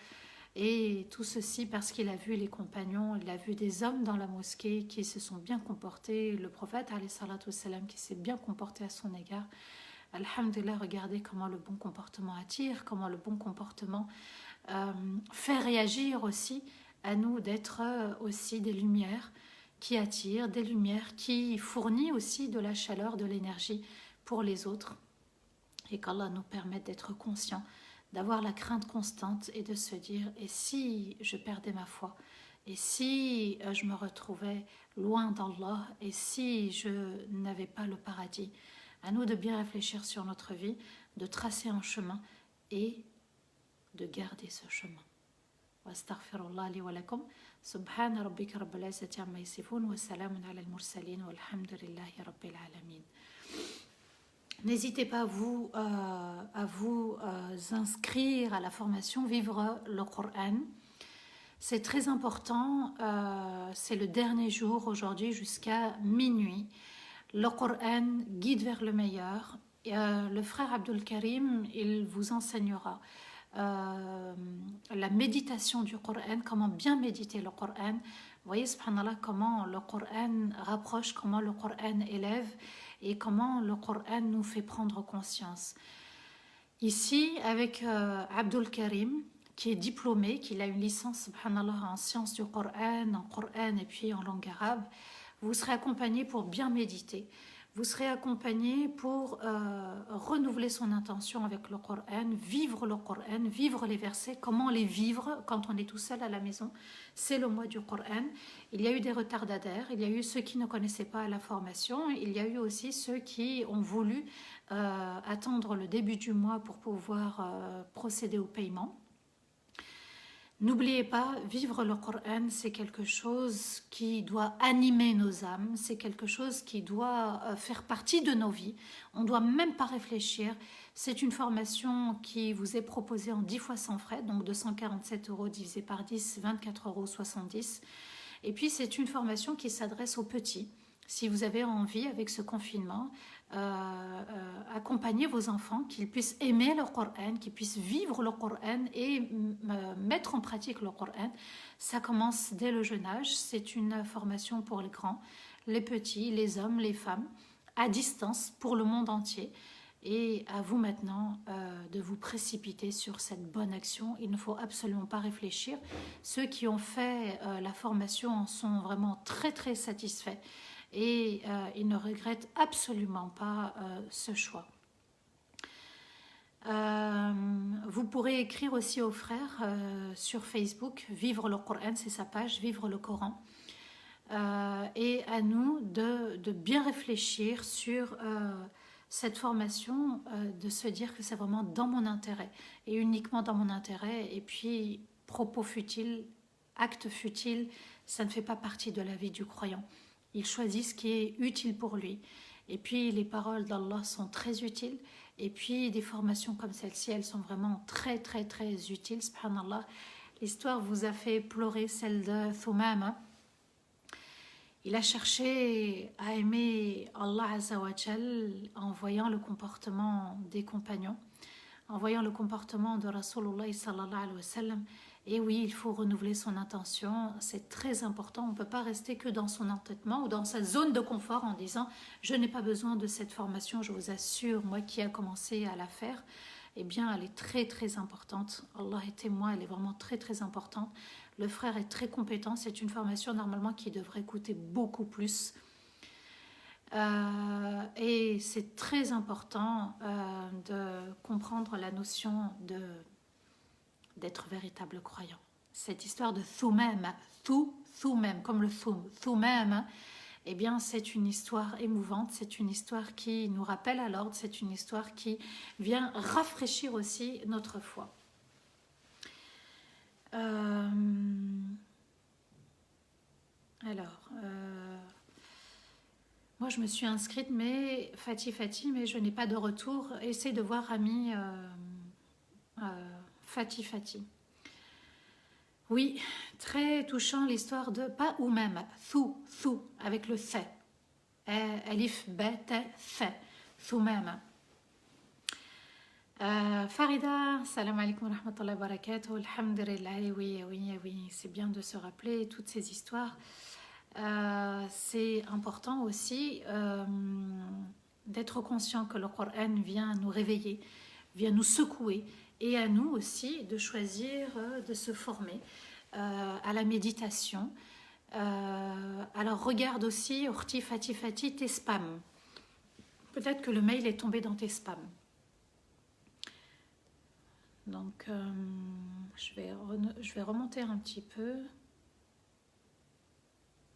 Et tout ceci parce qu'il a vu les compagnons, il a vu des hommes dans la mosquée qui se sont bien comportés, le prophète alayhi salatu wassalam qui s'est bien comporté à son égard. Alhamdulillah, regardez comment le bon comportement attire, comment le bon comportement fait réagir aussi à nous d'être aussi des lumières qui attirent, des lumières qui fournissent aussi de la chaleur, de l'énergie pour les autres. Et qu'Allah nous permette d'être conscients, d'avoir la crainte constante et de se dire, et si je perdais ma foi, et si je me retrouvais loin d'Allah, et si je n'avais pas le paradis. À nous de bien réfléchir sur notre vie, de tracer un chemin et de garder ce chemin. Wa astaghfirullah li wa lakum. Subhana rabbika rabbil izzati amma yasifun wa salamun ala al-mursalin walhamdulillahi rabbil alamin. N'hésitez pas à vous inscrire à la formation Vivre le Coran. C'est très important, c'est le dernier jour aujourd'hui jusqu'à minuit. Le Coran guide vers le meilleur. Le frère Abdul Karim, il vous enseignera la méditation du Coran, comment bien méditer le Coran. Vous voyez, subhanallah, comment le Coran rapproche, comment le Coran élève et comment le Coran nous fait prendre conscience. Ici, avec Abdul Karim, qui est diplômé, qui a une licence, subhanallah, en sciences du Coran, en Coran et puis en langue arabe, vous serez accompagné pour bien méditer. Vous serez accompagné pour renouveler son intention avec le Coran, vivre les versets, comment les vivre quand on est tout seul à la maison. C'est le mois du Coran. Il y a eu des retardataires, il y a eu ceux qui ne connaissaient pas la formation, il y a eu aussi ceux qui ont voulu attendre le début du mois pour pouvoir procéder au paiement. N'oubliez pas, vivre le Coran, c'est quelque chose qui doit animer nos âmes, c'est quelque chose qui doit faire partie de nos vies. On ne doit même pas réfléchir. C'est une formation qui vous est proposée en 10 fois sans frais, donc 247 € divisé par 10, 24,70 €. Et puis c'est une formation qui s'adresse aux petits. Si vous avez envie, avec ce confinement, accompagner vos enfants, qu'ils puissent aimer le Coran, qu'ils puissent vivre le Coran et mettre en pratique le Coran. Ça commence dès le jeune âge. C'est une formation pour les grands, les petits, les hommes, les femmes, à distance pour le monde entier. Et à vous maintenant de vous précipiter sur cette bonne action. Il ne faut absolument pas réfléchir. Ceux qui ont fait la formation en sont vraiment très très satisfaits. Et ils ne regrettent absolument pas ce choix. Vous pourrez écrire aussi aux frères sur Facebook, Vivre le Coran, c'est sa page, Vivre le Coran. Et à nous de bien réfléchir sur cette formation, de se dire que c'est vraiment dans mon intérêt, et uniquement dans mon intérêt, et puis propos futiles, actes futiles, ça ne fait pas partie de la vie du croyant. Il choisit ce qui est utile pour lui. Et puis les paroles d'Allah sont très utiles. Et puis des formations comme celle-ci, elles sont vraiment très très très utiles. Subhanallah, l'histoire vous a fait pleurer, celle de Thumama. Il a cherché à aimer Allah Azza wa Jal en voyant le comportement des compagnons, en voyant le comportement de Rasulullah sallallahu alayhi wa sallam. Et oui, il faut renouveler son intention, c'est très important. On ne peut pas rester que dans son entêtement ou dans sa zone de confort en disant « je n'ai pas besoin de cette formation, je vous assure, moi qui ai commencé à la faire ». Eh bien, elle est très très importante. Allah est témoin, elle est vraiment très très importante. Le frère est très compétent, c'est une formation normalement qui devrait coûter beaucoup plus. Et c'est très important de comprendre la notion d'être véritable croyant. Cette histoire de Thumam, Thumam, comme le Thumam, eh bien c'est une histoire émouvante, c'est une histoire qui nous rappelle à l'ordre, c'est une histoire qui vient rafraîchir aussi notre foi. Moi je me suis inscrite, mais Fatih, mais je n'ai pas de retour. Essaie de voir Ami Fatih. Oui, très touchant l'histoire de, pas ou même, Thou, avec le th. Alif, ba, ta, th. Thumam. Farida, salam alaikum wa rahmatullahi wa barakatuh. Alhamdulillah, oui, c'est bien de se rappeler toutes ces histoires. C'est important aussi d'être conscient que le Coran vient nous réveiller, vient nous secouer, et à nous aussi de choisir de se former à la méditation. Alors regarde aussi, Urti Fatih, tes spams. Peut-être que le mail est tombé dans tes spams. Donc je vais remonter un petit peu.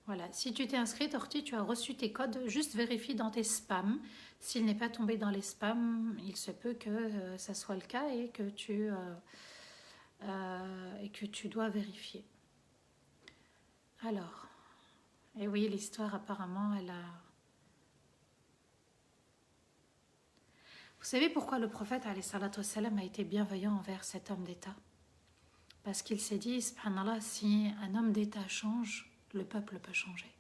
Voilà, si tu t'es inscrite, Orti, tu as reçu tes codes, juste vérifie dans tes spams. S'il n'est pas tombé dans les spams, il se peut que ça soit le cas et que tu dois vérifier. Alors, et oui, l'histoire apparemment, elle a... Vous savez pourquoi le prophète alayhi salatu wassalam a été bienveillant envers cet homme d'État? Parce qu'il s'est dit, subhanallah, si un homme d'État change, le peuple peut changer.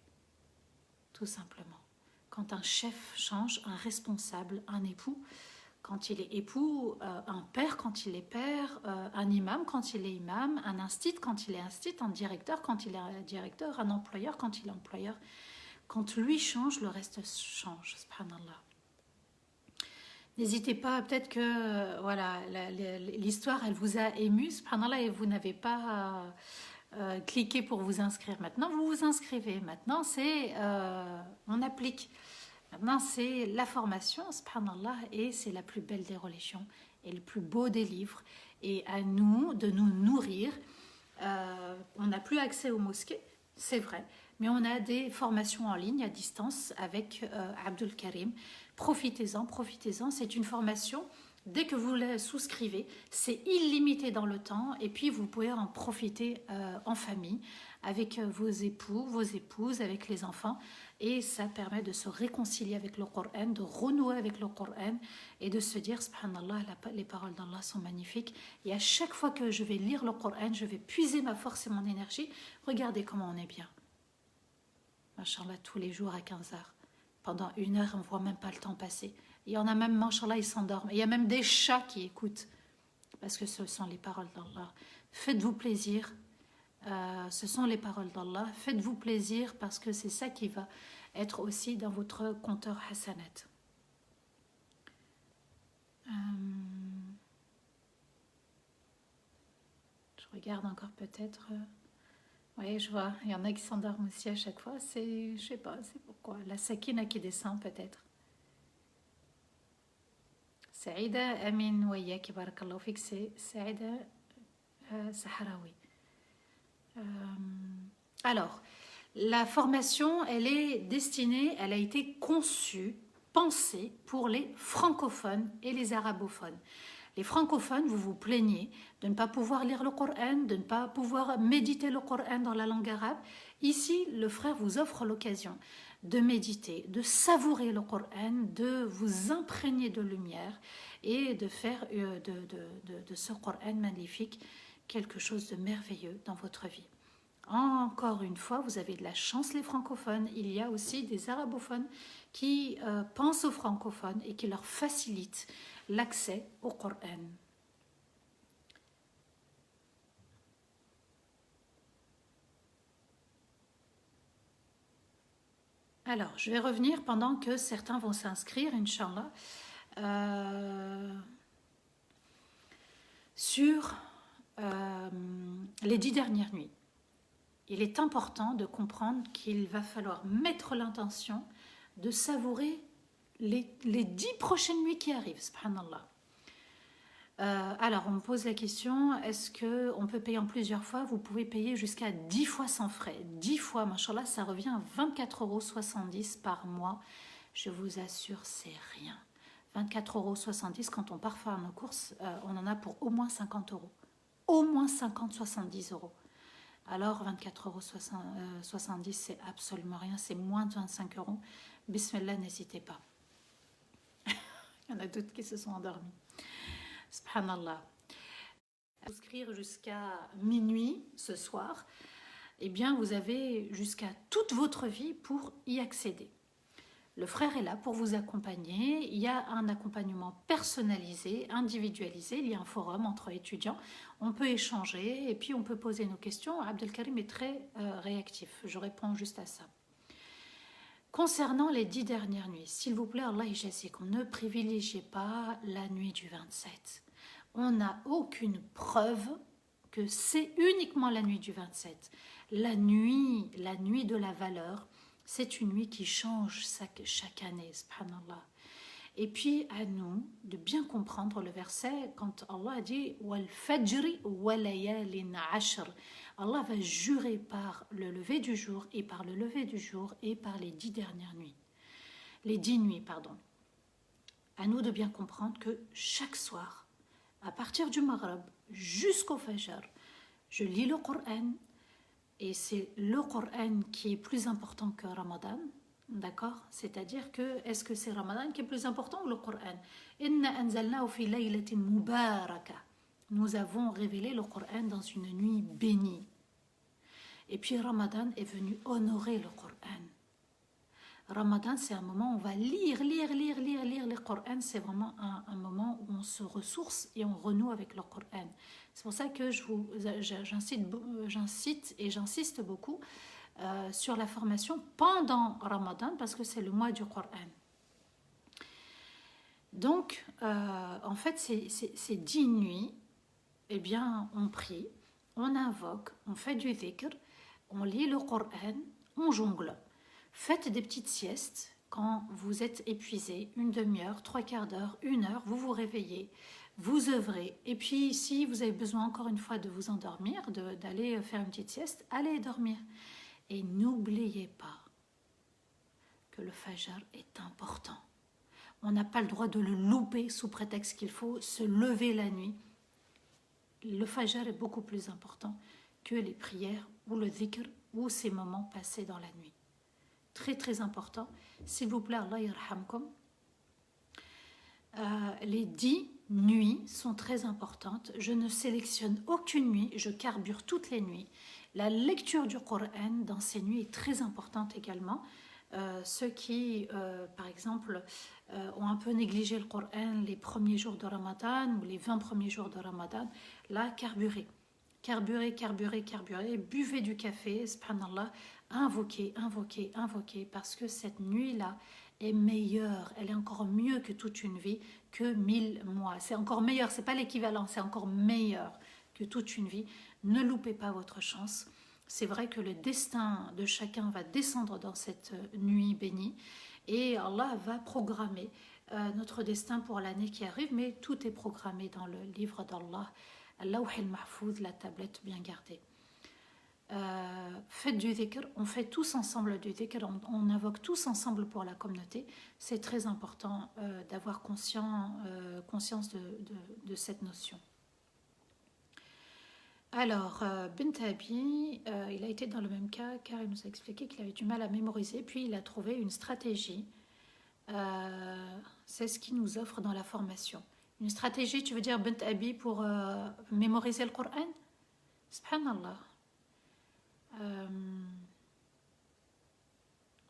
Tout simplement. Quand un chef change, un responsable, un époux, quand il est époux, un père quand il est père, un imam quand il est imam, un instit quand il est instit, un directeur quand il est directeur, un employeur quand il est employeur. Quand lui change, le reste change, subhanallah. N'hésitez pas, peut-être que voilà, l'histoire elle vous a ému, subhanallah, et vous n'avez pas cliqué pour vous inscrire. Maintenant, vous vous inscrivez. Maintenant, c'est on applique. Maintenant, c'est la formation, subhanallah, et c'est la plus belle des religions et le plus beau des livres. Et à nous de nous nourrir. On n'a plus accès aux mosquées, c'est vrai, mais on a des formations en ligne à distance avec Abdul Karim. Profitez-en, c'est une formation, dès que vous la souscrivez, c'est illimité dans le temps et puis vous pouvez en profiter en famille, avec vos époux, vos épouses, avec les enfants, et ça permet de se réconcilier avec le Coran, de renouer avec le Coran et de se dire, subhanallah, les paroles d'Allah sont magnifiques, et à chaque fois que je vais lire le Coran, je vais puiser ma force et mon énergie. Regardez comment on est bien. Machallah, tous les jours à 15 heures. Pendant 1 heure, on ne voit même pas le temps passer. Il y en a même, machallah, ils s'endorment. Il y a même des chats qui écoutent, parce que ce sont les paroles d'Allah. Faites-vous plaisir, ce sont les paroles d'Allah. Faites-vous plaisir, parce que c'est ça qui va être aussi dans votre compteur Hassanat. Je regarde encore peut-être... Oui, je vois, il y en a qui s'endorment aussi à chaque fois. C'est, je sais pas, c'est pourquoi. La sakina qui descend peut-être. Saïda Amin Wayaki Barakallahu Fik, c'est Saïda Sahraoui. Alors, la formation, elle est destinée, elle a été conçue, pensée pour les francophones et les arabophones. Les francophones, vous vous plaignez de ne pas pouvoir lire le Coran, de ne pas pouvoir méditer le Coran dans la langue arabe. Ici, le frère vous offre l'occasion de méditer, de savourer le Coran, de vous imprégner de lumière et de faire de ce Coran magnifique quelque chose de merveilleux dans votre vie. Encore une fois, vous avez de la chance les francophones. Il y a aussi des arabophones qui pensent aux francophones et qui leur facilitent l'accès au Coran. Alors, je vais revenir pendant que certains vont s'inscrire, Inch'Allah, sur les 10 dernières nuits. Il est important de comprendre qu'il va falloir mettre l'intention de savourer les 10 prochaines nuits qui arrivent, subhanallah. Alors, on me pose la question, est-ce qu'on peut payer en plusieurs fois? Vous pouvez payer jusqu'à 10 fois sans frais. 10 fois, machallah, ça revient à 24,70 € par mois. Je vous assure, c'est rien. 24,70 € quand on part faire nos courses, on en a pour au moins 50 €. Au moins 50-70 €. Alors, 24,70 €, c'est absolument rien. C'est moins de 25 €. Bismillah, n'hésitez pas. Il y en a d'autres qui se sont endormis. Subhanallah. Souscrire jusqu'à minuit ce soir, eh bien, vous avez jusqu'à toute votre vie pour y accéder. Le frère est là pour vous accompagner. Il y a un accompagnement personnalisé, individualisé. Il y a un forum entre étudiants. On peut échanger et puis on peut poser nos questions. Abdelkarim est très réactif. Je réponds juste à ça. Concernant les 10 dernières nuits, s'il vous plaît, Allah yajazikum, ne privilégiez pas la nuit du 27. On n'a aucune preuve que c'est uniquement la nuit du 27. La nuit de la valeur, c'est une nuit qui change chaque année, subhanallah. Et puis à nous de bien comprendre le verset quand Allah dit Wal fajri wa layalin ashr. Allah va jurer par le lever du jour et par le lever du jour et par les 10 dernières nuits. Les 10 nuits, pardon. À nous de bien comprendre que chaque soir, à partir du Maghrib jusqu'au Fajr, je lis le Coran et c'est le Coran qui est plus important que Ramadan. D'accord? C'est-à-dire que, est-ce que c'est Ramadan qui est plus important ou le Coran? Inna anzalnahu fi laylatin mubaraka. Nous avons révélé le Coran dans une nuit bénie. Et puis Ramadan est venu honorer le Coran. Ramadan, c'est un moment où on va lire le Coran. C'est vraiment un moment où on se ressource et on renoue avec le Coran. C'est pour ça que j'incite et j'insiste beaucoup sur la formation pendant Ramadan parce que c'est le mois du Coran. Donc, en fait, ces 10 nuits, eh bien, on prie, on invoque, on fait du dhikr, on lit le Coran, on jongle. Faites des petites siestes quand vous êtes épuisé, une demi-heure, 3/4 d'heure, 1 heure, vous vous réveillez, vous œuvrez. Et puis, si vous avez besoin encore une fois de vous endormir, d'aller faire une petite sieste, allez dormir. Et n'oubliez pas que le Fajr est important. On n'a pas le droit de le louper sous prétexte qu'il faut se lever la nuit. Le Fajr est beaucoup plus important que les prières ou le dhikr ou ces moments passés dans la nuit. Très très important. S'il vous plaît, Allah yarhamkum. Les 10 nuits sont très importantes. Je ne sélectionne aucune nuit, je carbure toutes les nuits. La lecture du Coran dans ces nuits est très importante également. Ceux qui, par exemple, ont un peu négligé le Coran les premiers jours de Ramadan ou les 20 premiers jours de Ramadan, là, carburez. Carburez, buvez du café, subhanallah, invoquez, parce que cette nuit-là est meilleure, elle est encore mieux que toute une vie, que 1000 mois. C'est encore meilleur, c'est pas l'équivalent, c'est encore meilleur que toute une vie. Ne loupez pas votre chance. C'est vrai que le destin de chacun va descendre dans cette nuit bénie et Allah va programmer notre destin pour l'année qui arrive, mais tout est programmé dans le livre d'Allah, Al-Lawh al-Mahfouz, la tablette bien gardée. Faites du dhikr, on fait tous ensemble du dhikr, on invoque tous ensemble pour la communauté. C'est très important d'avoir conscience de cette notion. Alors, Bint Abi, il a été dans le même cas car il nous a expliqué qu'il avait du mal à mémoriser, puis il a trouvé une stratégie. C'est ce qu'il nous offre dans la formation. Une stratégie, tu veux dire Bint Abi pour mémoriser le Coran? Subhanallah.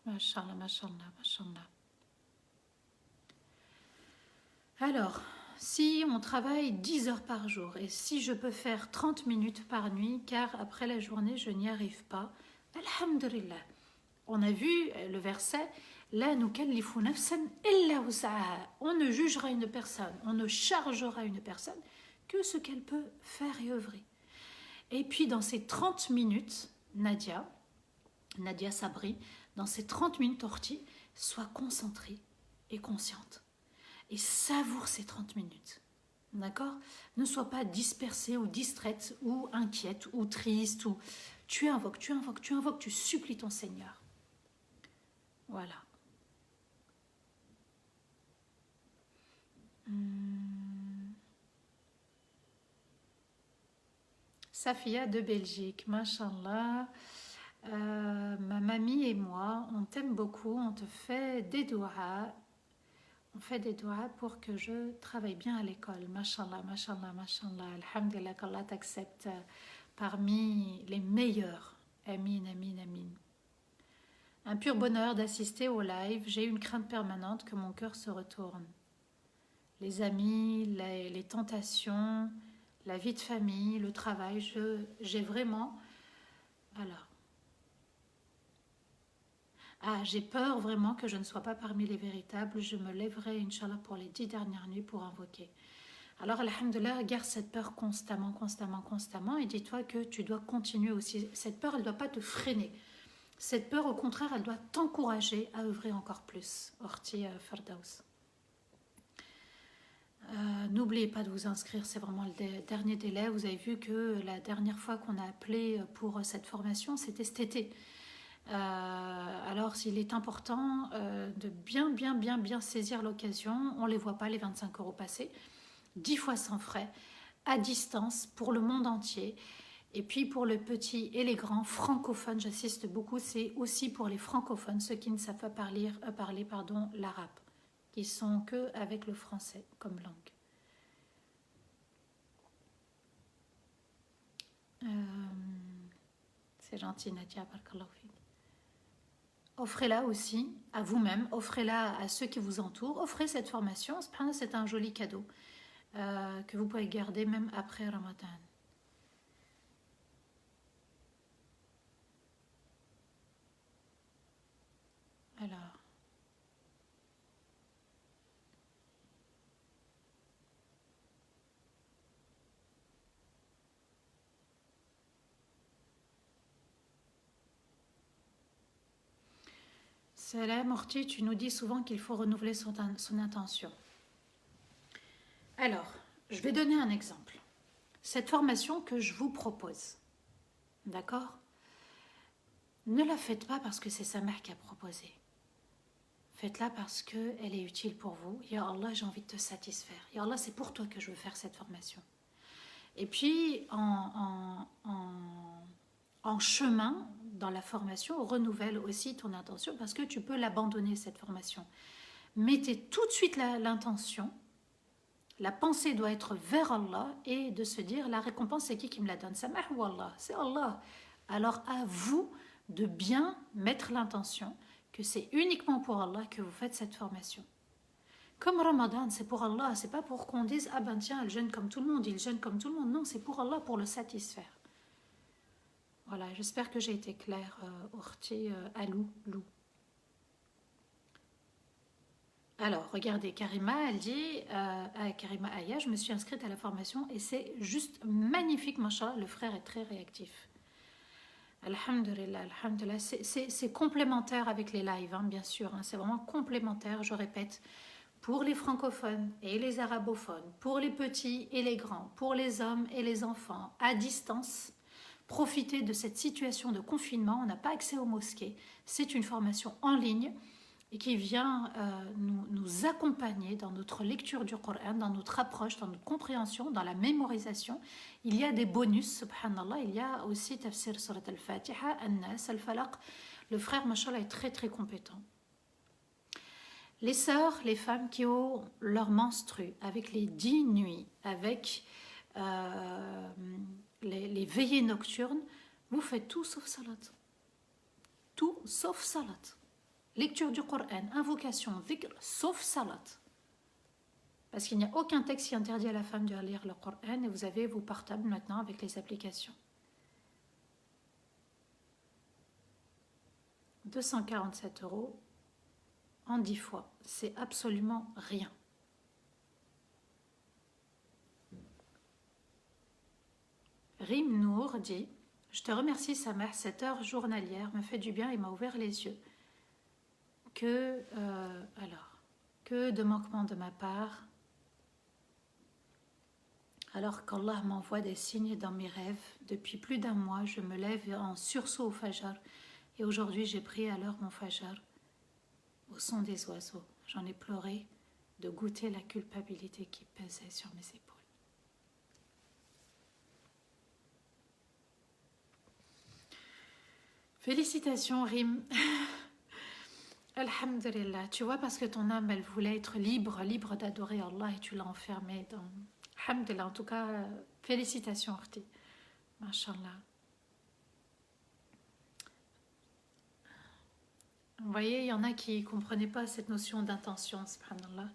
Mashallah. Alors, si on travaille 10 heures par jour et si je peux faire 30 minutes par nuit, car après la journée, je n'y arrive pas, alhamdulillah. On a vu le verset La nukallifu nafsan illa wus'aha. On ne jugera une personne, on ne chargera une personne que ce qu'elle peut faire et œuvrer. Et puis dans ces 30 minutes, Nadia Sabri, dans ces 30 minutes Torti, sois concentrée et consciente. Et savoure ces 30 minutes. D'accord? Ne sois pas dispersée ou distraite ou inquiète ou triste. Ou... Tu invoques, tu supplies ton Seigneur. Voilà. Safia de Belgique, Mashallah. Ma mamie et moi, on t'aime beaucoup, on te fait des doigts. On fait des doigts pour que je travaille bien à l'école. Mashallah, mashallah, mashallah. Alhamdulillah, qu'Allah t'accepte parmi les meilleurs. Amin, amin, amin. Un pur bonheur d'assister au live. J'ai une crainte permanente que mon cœur se retourne. Les amis, les tentations, la vie de famille, le travail, j'ai vraiment... Alors... Ah, j'ai peur vraiment que je ne sois pas parmi les véritables. Je me lèverai, Inch'Allah, pour les 10 dernières nuits pour invoquer. Alors, alhamdoulilah, garde cette peur constamment, constamment, constamment. Et dis-toi que tu dois continuer aussi. Cette peur, elle ne doit pas te freiner. Cette peur, au contraire, elle doit t'encourager à œuvrer encore plus. Orti Fardaus. N'oubliez pas de vous inscrire, c'est vraiment le dernier délai. Vous avez vu que la dernière fois qu'on a appelé pour cette formation, c'était cet été. Alors il est important de bien saisir l'occasion. On ne les voit pas, les 25 € passés, 10 fois sans frais, à distance, pour le monde entier. Et puis pour les petits et les grands francophones, j'assiste beaucoup, c'est aussi pour les francophones, ceux qui ne savent pas parler l'arabe, qui sont que avec le français comme langue. C'est gentil, Nadia, barakallahu fik. Offrez-la aussi à vous-même, offrez-la à ceux qui vous entourent, offrez cette formation, c'est un joli cadeau que vous pouvez garder même après Ramadan. Alors, Salam Orti, tu nous dis souvent qu'il faut renouveler son intention. Alors, je vais donner un exemple. Cette formation que je vous propose, d'accord? Ne la faites pas parce que c'est sa mère qui a proposé. Faites-la parce qu'elle est utile pour vous. Ya Allah, j'ai envie de te satisfaire. Ya Allah, c'est pour toi que je veux faire cette formation. Et puis, en chemin, dans la formation, renouvelle aussi ton intention parce que tu peux l'abandonner, cette formation. Mettez tout de suite l'intention. La pensée doit être vers Allah et de se dire, la récompense, c'est qui me la donne? Samah ou Allah? C'est Allah. Alors à vous de bien mettre l'intention que c'est uniquement pour Allah que vous faites cette formation. Comme Ramadan, c'est pour Allah, c'est pas pour qu'on dise, ah ben tiens, elle jeûne comme tout le monde, il jeûne comme tout le monde. Non, c'est pour Allah, pour le satisfaire. Voilà, j'espère que j'ai été claire, Orti, Alou, Lou. Alors, regardez, Karima, elle dit, Karima Aya, je me suis inscrite à la formation et c'est juste magnifique, machallah, le frère est très réactif. Alhamdulillah, alhamdulillah, c'est complémentaire avec les lives, hein, bien sûr, hein, c'est vraiment complémentaire, je répète, pour les francophones et les arabophones, pour les petits et les grands, pour les hommes et les enfants, à distance. Profitez de cette situation de confinement, on n'a pas accès aux mosquées, c'est une formation en ligne et qui vient nous accompagner dans notre lecture du Coran, dans notre approche, dans notre compréhension, dans la mémorisation. Il y a des bonus, subhanallah, il y a aussi Tafsir Surat al-Fatiha, An-Nas, Al-Falaq. Le frère, mashallah, est très très compétent. Les sœurs, les femmes qui ont leur menstru, avec les 10 nuits, avec les veillées nocturnes, vous faites tout sauf salat. Tout sauf salat. Lecture du Coran, invocation, dhikr, sauf salat. Parce qu'il n'y a aucun texte qui interdit à la femme de lire le Coran et vous avez vos portables maintenant avec les applications. 247 € en 10 fois, c'est absolument rien. Rim Nour dit, je te remercie sa mère, cette heure journalière me fait du bien et m'a ouvert les yeux. Alors, Que de manquements de ma part, alors qu'Allah m'envoie des signes dans mes rêves. Depuis plus d'un mois, je me lève en sursaut au Fajr. Et aujourd'hui, j'ai prié à l'heure mon Fajr, au son des oiseaux. J'en ai pleuré de goûter la culpabilité qui pesait sur mes épaules. Félicitations, Rim. Alhamdulillah. Tu vois, parce que ton âme, elle voulait être libre, libre d'adorer Allah et tu l'as enfermée dans... Alhamdulillah. En tout cas, félicitations, Arti. Mashallah. Vous voyez, il y en a qui ne comprenaient pas cette notion d'intention, subhanallah.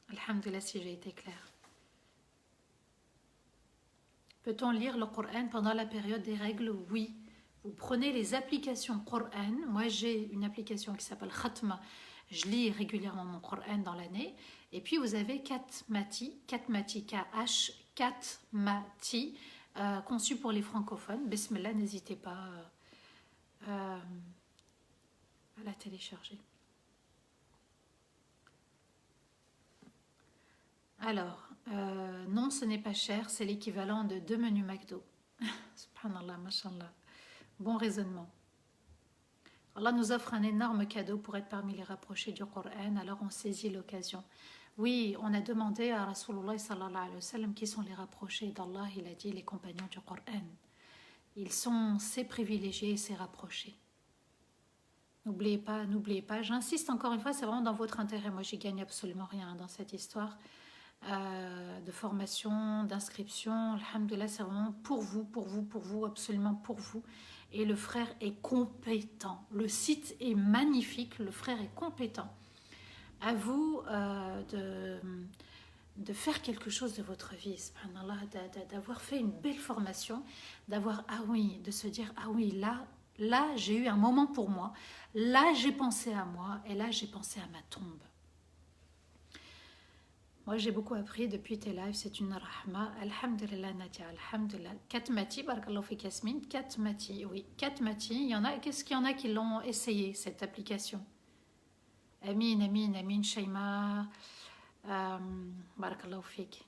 Alhamdulillah, si j'ai été claire. Peut-on lire le Coran pendant la période des règles? Oui. Vous prenez les applications Coran. Moi, j'ai une application qui s'appelle Khatma. Je lis régulièrement mon Coran dans l'année. Et puis, vous avez Katmati, K-H, Katmati, conçu pour les francophones. Bismillah, n'hésitez pas à la télécharger. Alors, non, ce n'est pas cher, c'est l'équivalent de 2 menus McDo. Subhanallah, mashallah. Bon raisonnement. Allah nous offre un énorme cadeau pour être parmi les rapprochés du Coran, alors on saisit l'occasion. Oui, on a demandé à Rasulullah sallallahu alayhi wa sallam qui sont les rapprochés d'Allah, il a dit les compagnons du Coran. Ils sont ses privilégiés et ses rapprochés. N'oubliez pas, j'insiste encore une fois, c'est vraiment dans votre intérêt. Moi, j'y gagne absolument rien dans cette histoire de formation, d'inscription. Alhamdulillah, c'est vraiment pour vous, absolument pour vous. Et le frère est compétent. Le site est magnifique, le frère est compétent. À vous de faire quelque chose de votre vie, subhanallah, d'avoir fait une belle formation, de se dire, ah oui, là j'ai eu un moment pour moi, là j'ai pensé à moi, et là j'ai pensé à ma tombe. Moi, j'ai beaucoup appris depuis tes lives, c'est une rahma. Alhamdulillah, Nadia, alhamdulillah. Katmati, barakallahu fik Yasmine, Katmati, oui, Katmati. Qu'est-ce qu'il y en a qui l'ont essayé, cette application? Amin, Shaima, barakallahu fik.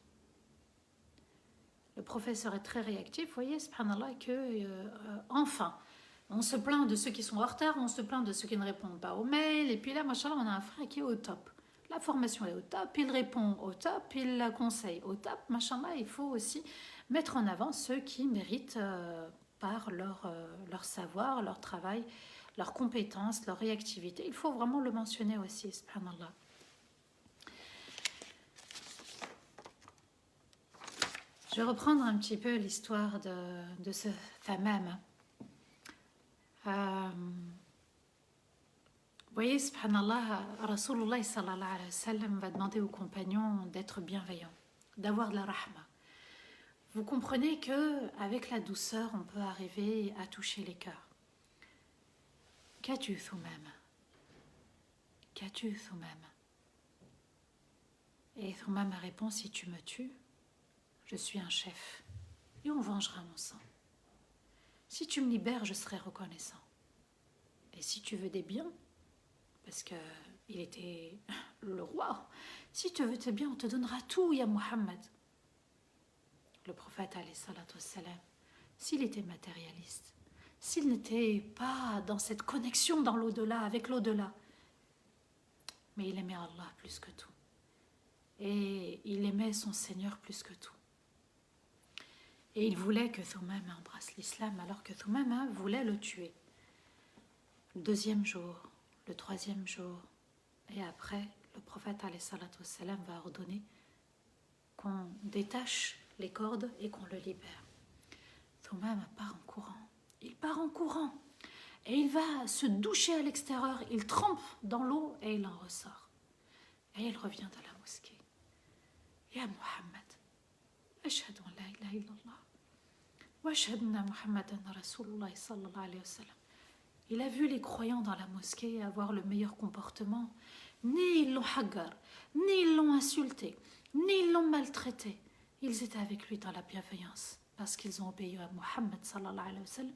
Le professeur est très réactif, vous voyez, subhanallah, enfin, on se plaint de ceux qui sont en retard, on se plaint de ceux qui ne répondent pas aux mails, et puis là, machallah, on a un frère qui est au top. La formation est au top, il répond au top, il la conseille au top, machallah. Il faut aussi mettre en avant ceux qui méritent par leur savoir, leur travail, leurs compétences, leur réactivité. Il faut vraiment le mentionner aussi, subhanallah. Je vais reprendre un petit peu l'histoire de ce fameux. Vous voyez, subhanallah, Rasulullah sallallahu alayhi wa sallam va demander aux compagnons d'être bienveillants, d'avoir de la rahma. Vous comprenez qu'avec la douceur, on peut arriver à toucher les cœurs. Qu'as-tu, Thoumam? Qu'as-tu, Thoumam? Et Thoumam répond, si tu me tues, je suis un chef et on vengera mon sang. Si tu me libères, je serai reconnaissant. Et si tu veux des biens, parce qu'il était le roi. Si tu veux tes biens, on te donnera tout, ya Muhammad. Le prophète, alayhi salatu wassalam, s'il était matérialiste, s'il n'était pas dans cette connexion dans l'au-delà, avec l'au-delà, mais il aimait Allah plus que tout. Et il aimait son Seigneur plus que tout. Et il voulait que Thoumam embrasse l'islam, alors que Thoumam voulait le tuer. Le 2e jour, le 3e jour, et après, le prophète alayhi salatu wassalam va ordonner qu'on détache les cordes et qu'on le libère. Thoumam part en courant. Il part en courant et il va se doucher à l'extérieur. Il trempe dans l'eau et il en ressort. Et il revient de la mosquée. Ya Muhammad, ashhadu an la ilaha illallah wa ashhadu anna Muhammadan Rasulullah sallallahu alayhi wa sallam. Il a vu les croyants dans la mosquée avoir le meilleur comportement. Ni ils l'ont hagar, ni ils l'ont insulté, ni ils l'ont maltraité. Ils étaient avec lui dans la bienveillance parce qu'ils ont obéi à Muhammad sallallahu alayhi wa sallam.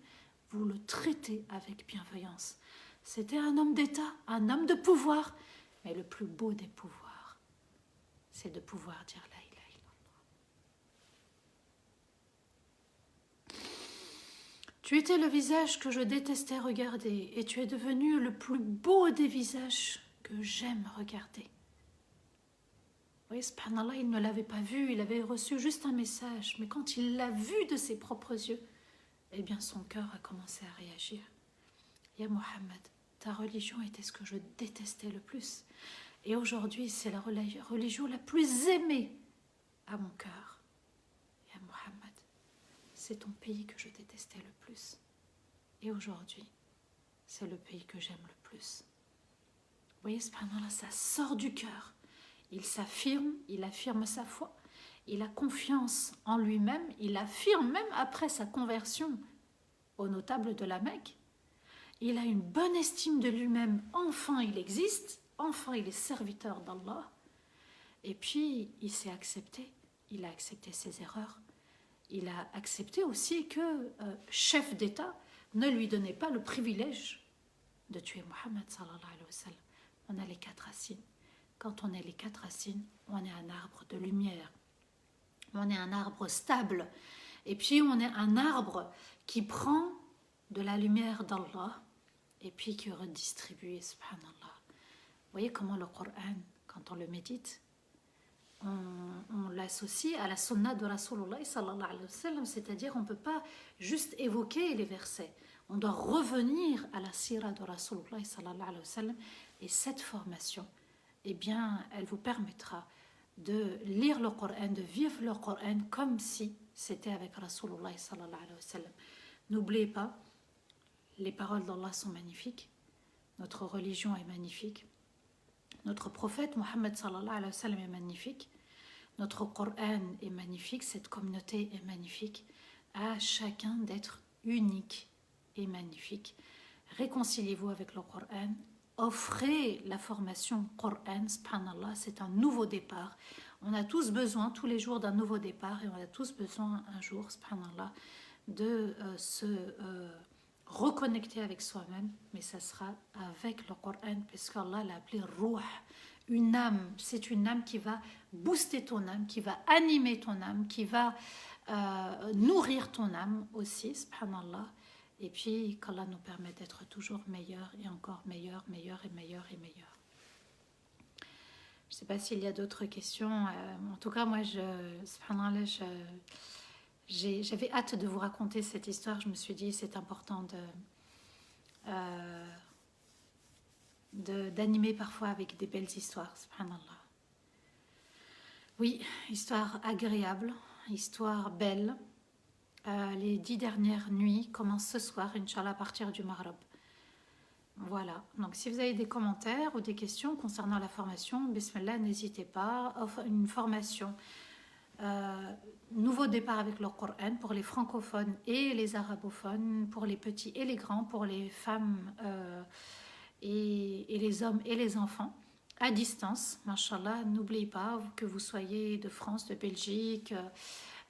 Vous le traitez avec bienveillance. C'était un homme d'État, un homme de pouvoir. Mais le plus beau des pouvoirs, c'est de pouvoir dire la ilaha illallah. Tu étais le visage que je détestais regarder et tu es devenu le plus beau des visages que j'aime regarder. Oui, subhanallah, il ne l'avait pas vu, il avait reçu juste un message. Mais quand il l'a vu de ses propres yeux, eh bien son cœur a commencé à réagir. Ya Mohammed, ta religion était ce que je détestais le plus. Et aujourd'hui, c'est la religion la plus aimée à mon cœur. Ya Mohammed, c'est ton pays que je détestais le plus. Et aujourd'hui, c'est le pays que j'aime le plus. Vous voyez, subhanallah, ça sort du cœur. Il s'affirme, il affirme sa foi, il a confiance en lui-même, il affirme même après sa conversion au notable de la Mecque. Il a une bonne estime de lui-même, enfin il existe, enfin il est serviteur d'Allah. Et puis il s'est accepté, il a accepté ses erreurs. Il a accepté aussi que chef d'État ne lui donnait pas le privilège de tuer Mohammed sallallahu alayhi wa sallam. On a les 4 racines. Quand on est les 4 racines, on est un arbre de lumière. On est un arbre stable. Et puis on est un arbre qui prend de la lumière d'Allah et puis qui redistribue, subhanallah. Vous voyez comment le Coran, quand on le médite, on l'associe à la sunna de Rasulullah sallallahu alayhi wa sallam, c'est-à-dire on ne peut pas juste évoquer les versets. On doit revenir à la sira de Rasulullah sallallahu alayhi wa sallam. Et cette formation, eh bien, elle vous permettra de lire le Coran, de vivre le Coran comme si c'était avec Rasulullah sallallahu alayhi wa sallam. N'oubliez pas, les paroles d'Allah sont magnifiques, notre religion est magnifique, notre prophète Mohammed sallallahu alayhi wa sallam est magnifique, notre Coran est magnifique, cette communauté est magnifique, à chacun d'être unique et magnifique. Réconciliez-vous avec le Coran, offrez la formation Coran, subhanallah, c'est un nouveau départ. On a tous besoin tous les jours d'un nouveau départ et on a tous besoin un jour, subhanallah, de se reconnecter avec soi-même, mais ça sera avec le Coran, puisqu'Allah l'a appelé Ruh, une âme. C'est une âme qui va booster ton âme, qui va animer ton âme, qui va nourrir ton âme aussi, subhanallah. Et puis qu'Allah nous permette d'être toujours meilleurs et encore meilleurs, meilleurs et meilleurs et meilleurs. Je ne sais pas s'il y a d'autres questions. En tout cas, moi, subhanallah, j'avais hâte de vous raconter cette histoire. Je me suis dit c'est important d'animer parfois avec des belles histoires, subhanallah. Oui, histoire agréable, histoire belle. Les 10 dernières nuits commencent ce soir, Inch'Allah, à partir du Maghreb. Voilà, donc si vous avez des commentaires ou des questions concernant la formation, bismillah, n'hésitez pas. Une formation, nouveau départ avec le Coran pour les francophones et les arabophones, pour les petits et les grands, pour les femmes et les hommes et les enfants, à distance, mashallah. N'oubliez pas que vous soyez de France, de Belgique,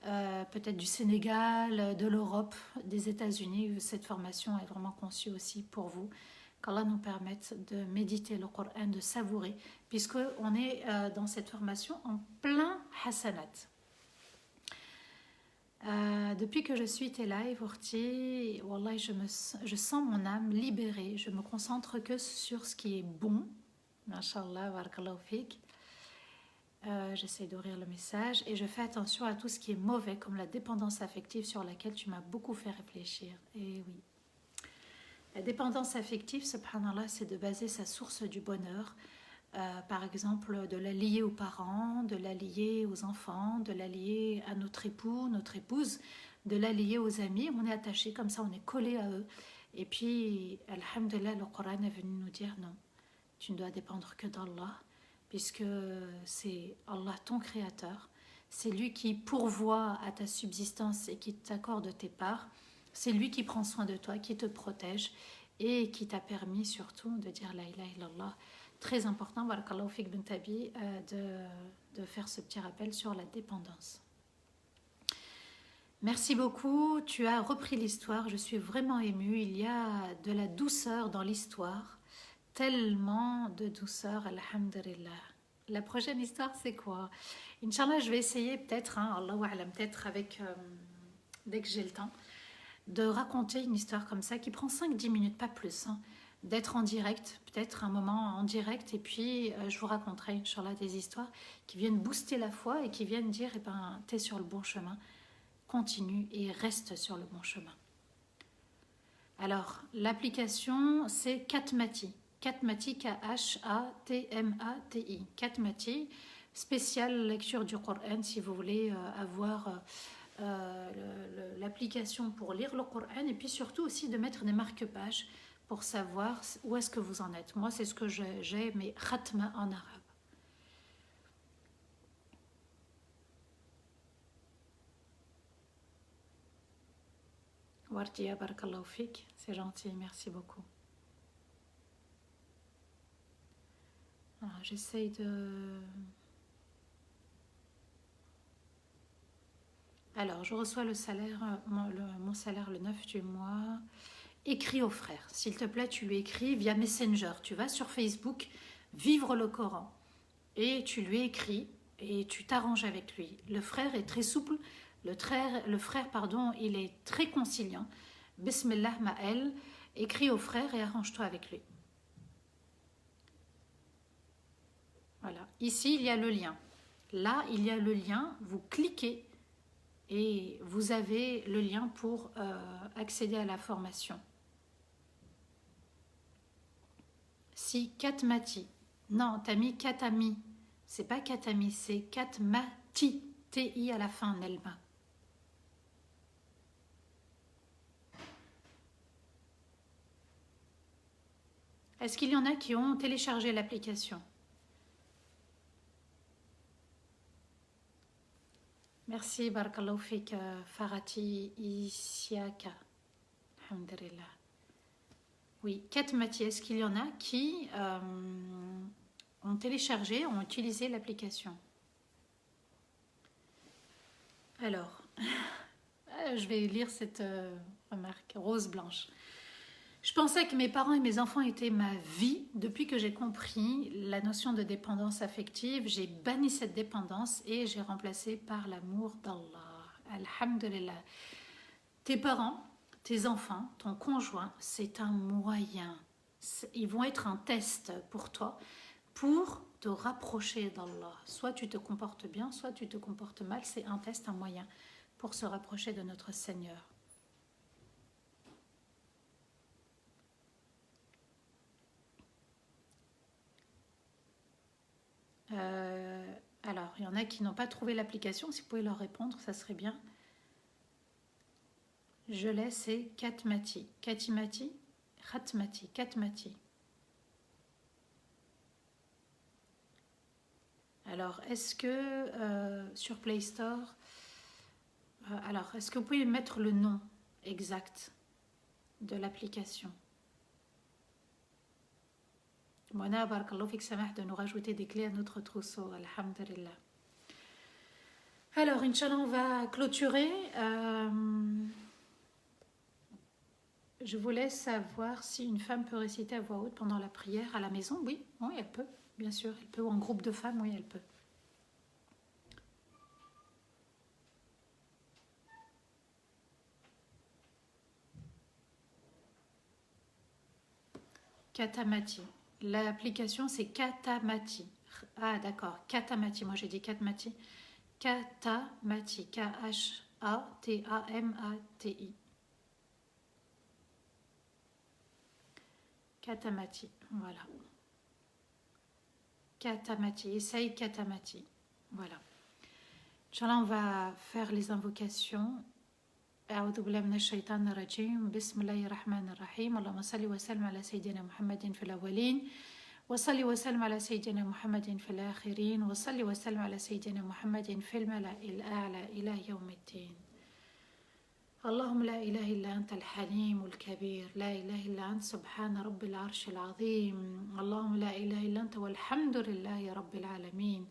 peut-être du Sénégal, de l'Europe, des États-Unis. Cette formation est vraiment conçue aussi pour vous. Qu'Allah nous permette de méditer le Coran, de savourer, puisqu'on est dans cette formation en plein hasanat. Depuis que je suis tes live, Orti, wallah, je sens mon âme libérée. Je me concentre que sur ce qui est bon. Masha'Allah, barakallahu fik. J'essaie d'ouvrir le message et je fais attention à tout ce qui est mauvais, comme la dépendance affective sur laquelle tu m'as beaucoup fait réfléchir. Et oui. La dépendance affective, subhanallah, c'est de baser sa source du bonheur, par exemple, de la lier aux parents, de la lier aux enfants, de la lier à notre époux, notre épouse, de la lier aux amis. On est attaché comme ça, on est collé à eux. Et puis, alhamdulillah, le Coran est venu nous dire non, tu ne dois dépendre que d'Allah, puisque c'est Allah ton créateur, c'est lui qui pourvoit à ta subsistance et qui t'accorde tes parts. C'est lui qui prend soin de toi, qui te protège et qui t'a permis surtout de dire la ilaha illallah. Très important, barakallahu fik bint Abi, de faire ce petit rappel sur la dépendance. Merci beaucoup, tu as repris l'histoire, je suis vraiment émue, il y a de la douceur dans l'histoire, tellement de douceur, alhamdulillah. La prochaine histoire, c'est quoi? Inch'Allah, je vais essayer peut-être, hein, Allahu a'lam, peut-être avec, dès que j'ai le temps, de raconter une histoire comme ça qui prend 5-10 minutes, pas plus, hein, d'être en direct, peut-être un moment en direct, et puis je vous raconterai, Inch'Allah, des histoires qui viennent booster la foi et qui viennent dire, eh ben, t'es sur le bon chemin, continue et reste sur le bon chemin. Alors, l'application, c'est Katmati. Katmati, K-H-A-T-M-A-T-I. Katmati, spéciale lecture du Coran si vous voulez avoir l'application pour lire le Coran et puis surtout aussi de mettre des marque-pages pour savoir où est-ce que vous en êtes. Moi, c'est ce que j'ai, mais khatma en arabe. Wardia, barakallahu fik, c'est gentil, merci beaucoup. J'essaye de... Alors, je reçois le salaire, mon salaire le 9 du mois. Écris au frère. S'il te plaît, tu lui écris via Messenger. Tu vas sur Facebook, Vivre le Coran. Et tu lui écris et tu t'arranges avec lui. Le frère est très souple. Le frère, pardon, il est très conciliant. Bismillah ma'el. Écris au frère et arrange-toi avec lui. Voilà. Ici, il y a le lien. Là, il y a le lien. Vous cliquez et vous avez le lien pour accéder à la formation. Si Katmati, non, t'as mis Katami, c'est pas Katami, c'est Katmati, T-I à la fin, Nelma. Est-ce qu'il y en a qui ont téléchargé l'application? Merci, barakallahu fik, Farati Isiaka. Alhamdulillah. Oui, Katmati, est-ce qu'il y en a qui ont téléchargé, ont utilisé l'application? Alors, je vais lire cette remarque, Rose Blanche. Je pensais que mes parents et mes enfants étaient ma vie. Depuis que j'ai compris la notion de dépendance affective, j'ai banni cette dépendance et j'ai remplacé par l'amour d'Allah. Alhamdulillah. Tes parents, tes enfants, ton conjoint, c'est un moyen. Ils vont être un test pour toi, pour te rapprocher d'Allah. Soit tu te comportes bien, soit tu te comportes mal. C'est un test, un moyen pour se rapprocher de notre Seigneur. Alors, il y en a qui n'ont pas trouvé l'application. Si vous pouvez leur répondre, ça serait bien. Je laisse, c'est Katmati. Katimati, Khatmati, Katmati. Alors, est-ce que sur Play Store, alors, est-ce que vous pouvez mettre le nom exact de l'application? Mona, barakallahu fik samah, de nous rajouter des clés à notre trousseau, alhamdulillah. Alors, Inch'Allah, on va clôturer. Je voulais savoir si une femme peut réciter à voix haute pendant la prière à la maison. Oui, oui, elle peut, bien sûr. Elle peut, ou en groupe de femmes, oui, elle peut. Katamati. L'application, c'est Katamati. Ah, d'accord. Katamati. Moi, j'ai dit Katmati. Katamati. K-H-A-T-A-M-A-T-I. Katamati. Voilà. Katamati. Essaye Katamati. Voilà. Inch'Allah, on va faire les invocations. أعوذ بالله من الشيطان الرجيم بسم الله الرحمن الرحيم اللهم صل وسلم على سيدنا محمد في الأولين وصل وسلم على سيدنا محمد في الآخرين وصل وسلم على سيدنا محمد في الملأ الأعلى إلى يوم الدين اللهم لا إله إلا أنت الحليم الكبير لا إله إلا أنت سبحان رب العرش العظيم اللهم لا إله إلا أنت والحمد لله رب العالمين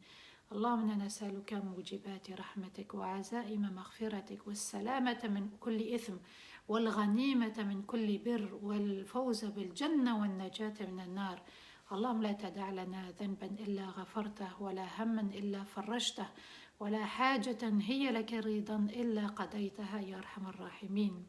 اللهم إنا نسألك موجبات رحمتك وعزائم مغفرتك والسلامة من كل إثم والغنيمة من كل بر والفوز بالجنة والنجاة من النار. اللهم لا تدع لنا ذنبا إلا غفرته ولا هما إلا فرجته ولا حاجة هي لك رضا إلا قضيتها يا أرحم الراحمين.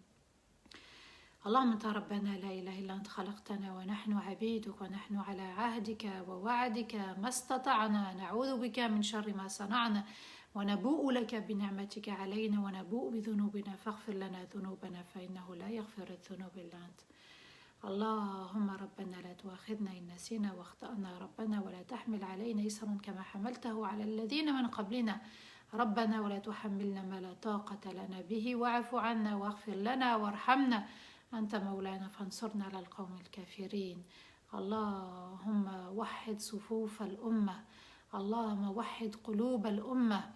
اللهم أنت ربنا لا إله إلا أنت خلقتنا ونحن عبيدك ونحن على عهدك ووعدك ما استطعنا، نعوذ بك من شر ما صنعنا ونبوء لك بنعمتك علينا ونبوء بذنوبنا فاغفر لنا ذنوبنا فإنه لا يغفر الذنوب إلا أنت. اللهم ربنا لا تؤاخذنا إن نسينا واخطأنا ربنا ولا تحمل علينا إصرا كما حملته على الذين من قبلنا ربنا ولا تحملنا ما لا طاقة لنا به واعف عنا واغفر لنا وارحمنا أنت مولانا فانصرنا على القوم الكافرين. اللهم وحد صفوف الأمة، اللهم وحد قلوب الأمة،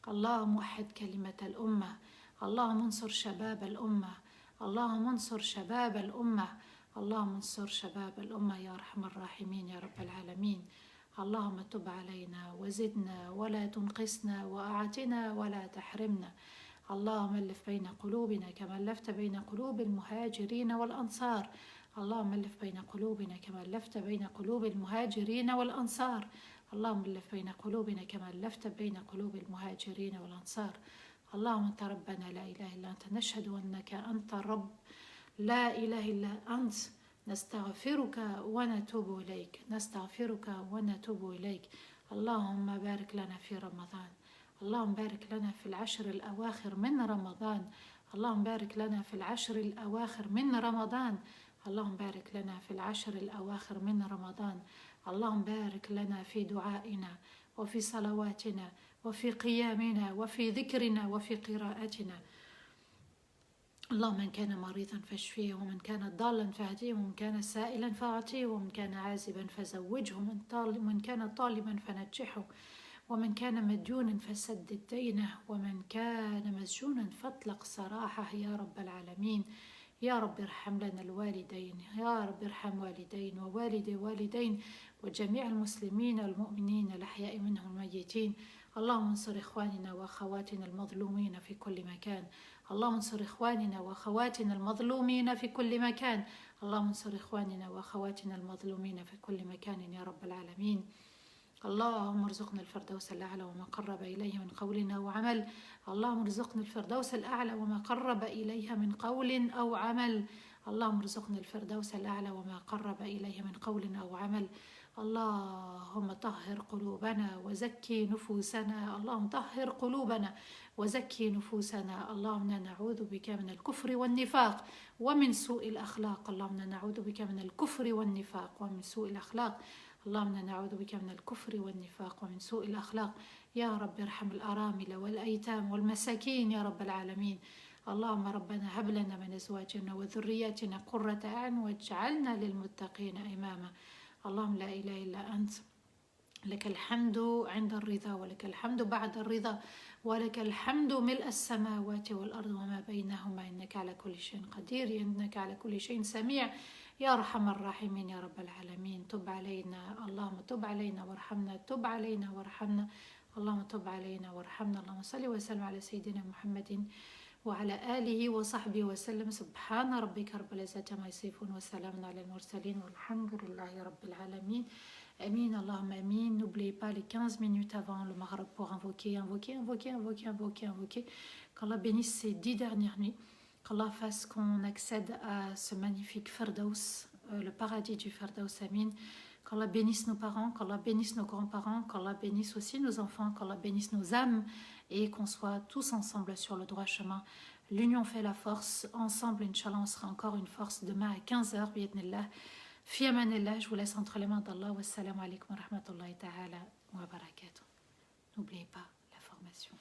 اللهم وحد كلمة الأمة، اللهم انصر شباب الأمة، اللهم انصر شباب الأمة، اللهم انصر شباب الأمة يا أرحم الراحمين يا رب العالمين. اللهم تب علينا وزدنا ولا تنقصنا وأعتنا ولا تحرمنا. اللهم ألف بين قلوبنا كما ألفت بين قلوب المهاجرين والأنصار. اللهم ألف بين قلوبنا كما ألفت بين قلوب المهاجرين والأنصار. اللهم ألف بين قلوبنا كما ألفت بين قلوب المهاجرين والأنصار. اللهم أنت ربنا لا إله إلا أنت نشهد أنك أنت الرب لا إله إلا أنت نستغفرك ونتوب إليك، نستغفرك ونتوب إليك. اللهم بارك لنا في رمضان، اللهم بارك لنا في العشر الأواخر من رمضان، اللهم بارك لنا في العشر الأواخر من رمضان، اللهم بارك لنا في العشر الأواخر من رمضان. اللهم بارك لنا في دعائنا وفي صلواتنا وفي قيامنا وفي ذكرنا وفي قراءتنا. اللهم من كان مريضا فاشفيه ومن كان ضالا فاهديه ومن كان سائلا فاعطيه ومن كان عازبا فزوجه ومن كان طالبا فنجحه ومن كان مديونا فسدد دينه ومن كان مسجونا فاطلق سراحه يا رب العالمين. يا رب ارحم لنا الوالدين، يا رب ارحم والدين ووالدي والدين وجميع المسلمين والمؤمنين الأحياء منهم الميتين. اللهم انصر إخواننا وأخواتنا المظلومين في كل مكان، اللهم انصر إخواننا وأخواتنا المظلومين في كل مكان، اللهم انصر إخواننا وأخواتنا المظلومين في كل مكان يا رب العالمين. اللهم ارزقنا الفردوس الأعلى وما قرب إليه من قول أو عمل. اللهم ارزقنا الفردوس الأعلى وما قرب إليها من قول أو عمل. اللهم ارزقنا الفردوس الأعلى وما قرب إليه من قول أو عمل. اللهم طهر قلوبنا وزكي نفوسنا، اللهم طهر قلوبنا وزكي نفوسنا. اللهم نعوذ بك من الكفر والنفاق ومن سوء الأخلاق. اللهم نعوذ بك من الكفر والنفاق ومن سوء الأخلاق. اللهم نعوذ بك من الكفر والنفاق ومن سوء الأخلاق. يا رب ارحم الأرامل والأيتام والمساكين يا رب العالمين. اللهم ربنا هب لنا من أزواجنا وذرياتنا قرة أعين واجعلنا للمتقين إماما. اللهم لا إله إلا أنت، لك الحمد عند الرضا ولك الحمد بعد الرضا ولك الحمد ملء السماوات والأرض وما بينهما إنك على كل شيء قدير، إنك على كل شيء سميع يا أرحم الراحمين يا رب العالمين. تب علينا، اللهم تب علينا وارحمنا، تب علينا وارحمنا، اللهم تب علينا وارحمنا. اللهم صل وسلم على سيدنا محمد وعلى آله وصحبه وسلم. سبحان ربك رب العزة عما يصفون وسلام على المرسلين والحمد لله رب العالمين. Amin, Allahumma amin. N'oubliez pas les 15 minutes avant le Maghrib pour invoquer. Qu'Allah bénisse ces 10 dernières nuits. Qu'Allah fasse qu'on accède à ce magnifique Firdaus, le paradis du Firdaus. Amin. Qu'Allah bénisse nos parents, qu'Allah bénisse nos grands-parents, qu'Allah bénisse aussi nos enfants, qu'Allah bénisse nos âmes et qu'on soit tous ensemble sur le droit chemin. L'union fait la force. Ensemble, Inch'Allah, on sera encore une force demain à 15h, bi'idhnillah. Fi amanillah, je vous laisse entre les mains d'Allah. Wassalamu alaikum wa rahmatullahi ta'ala wa barakatuh. N'oubliez pas la formation.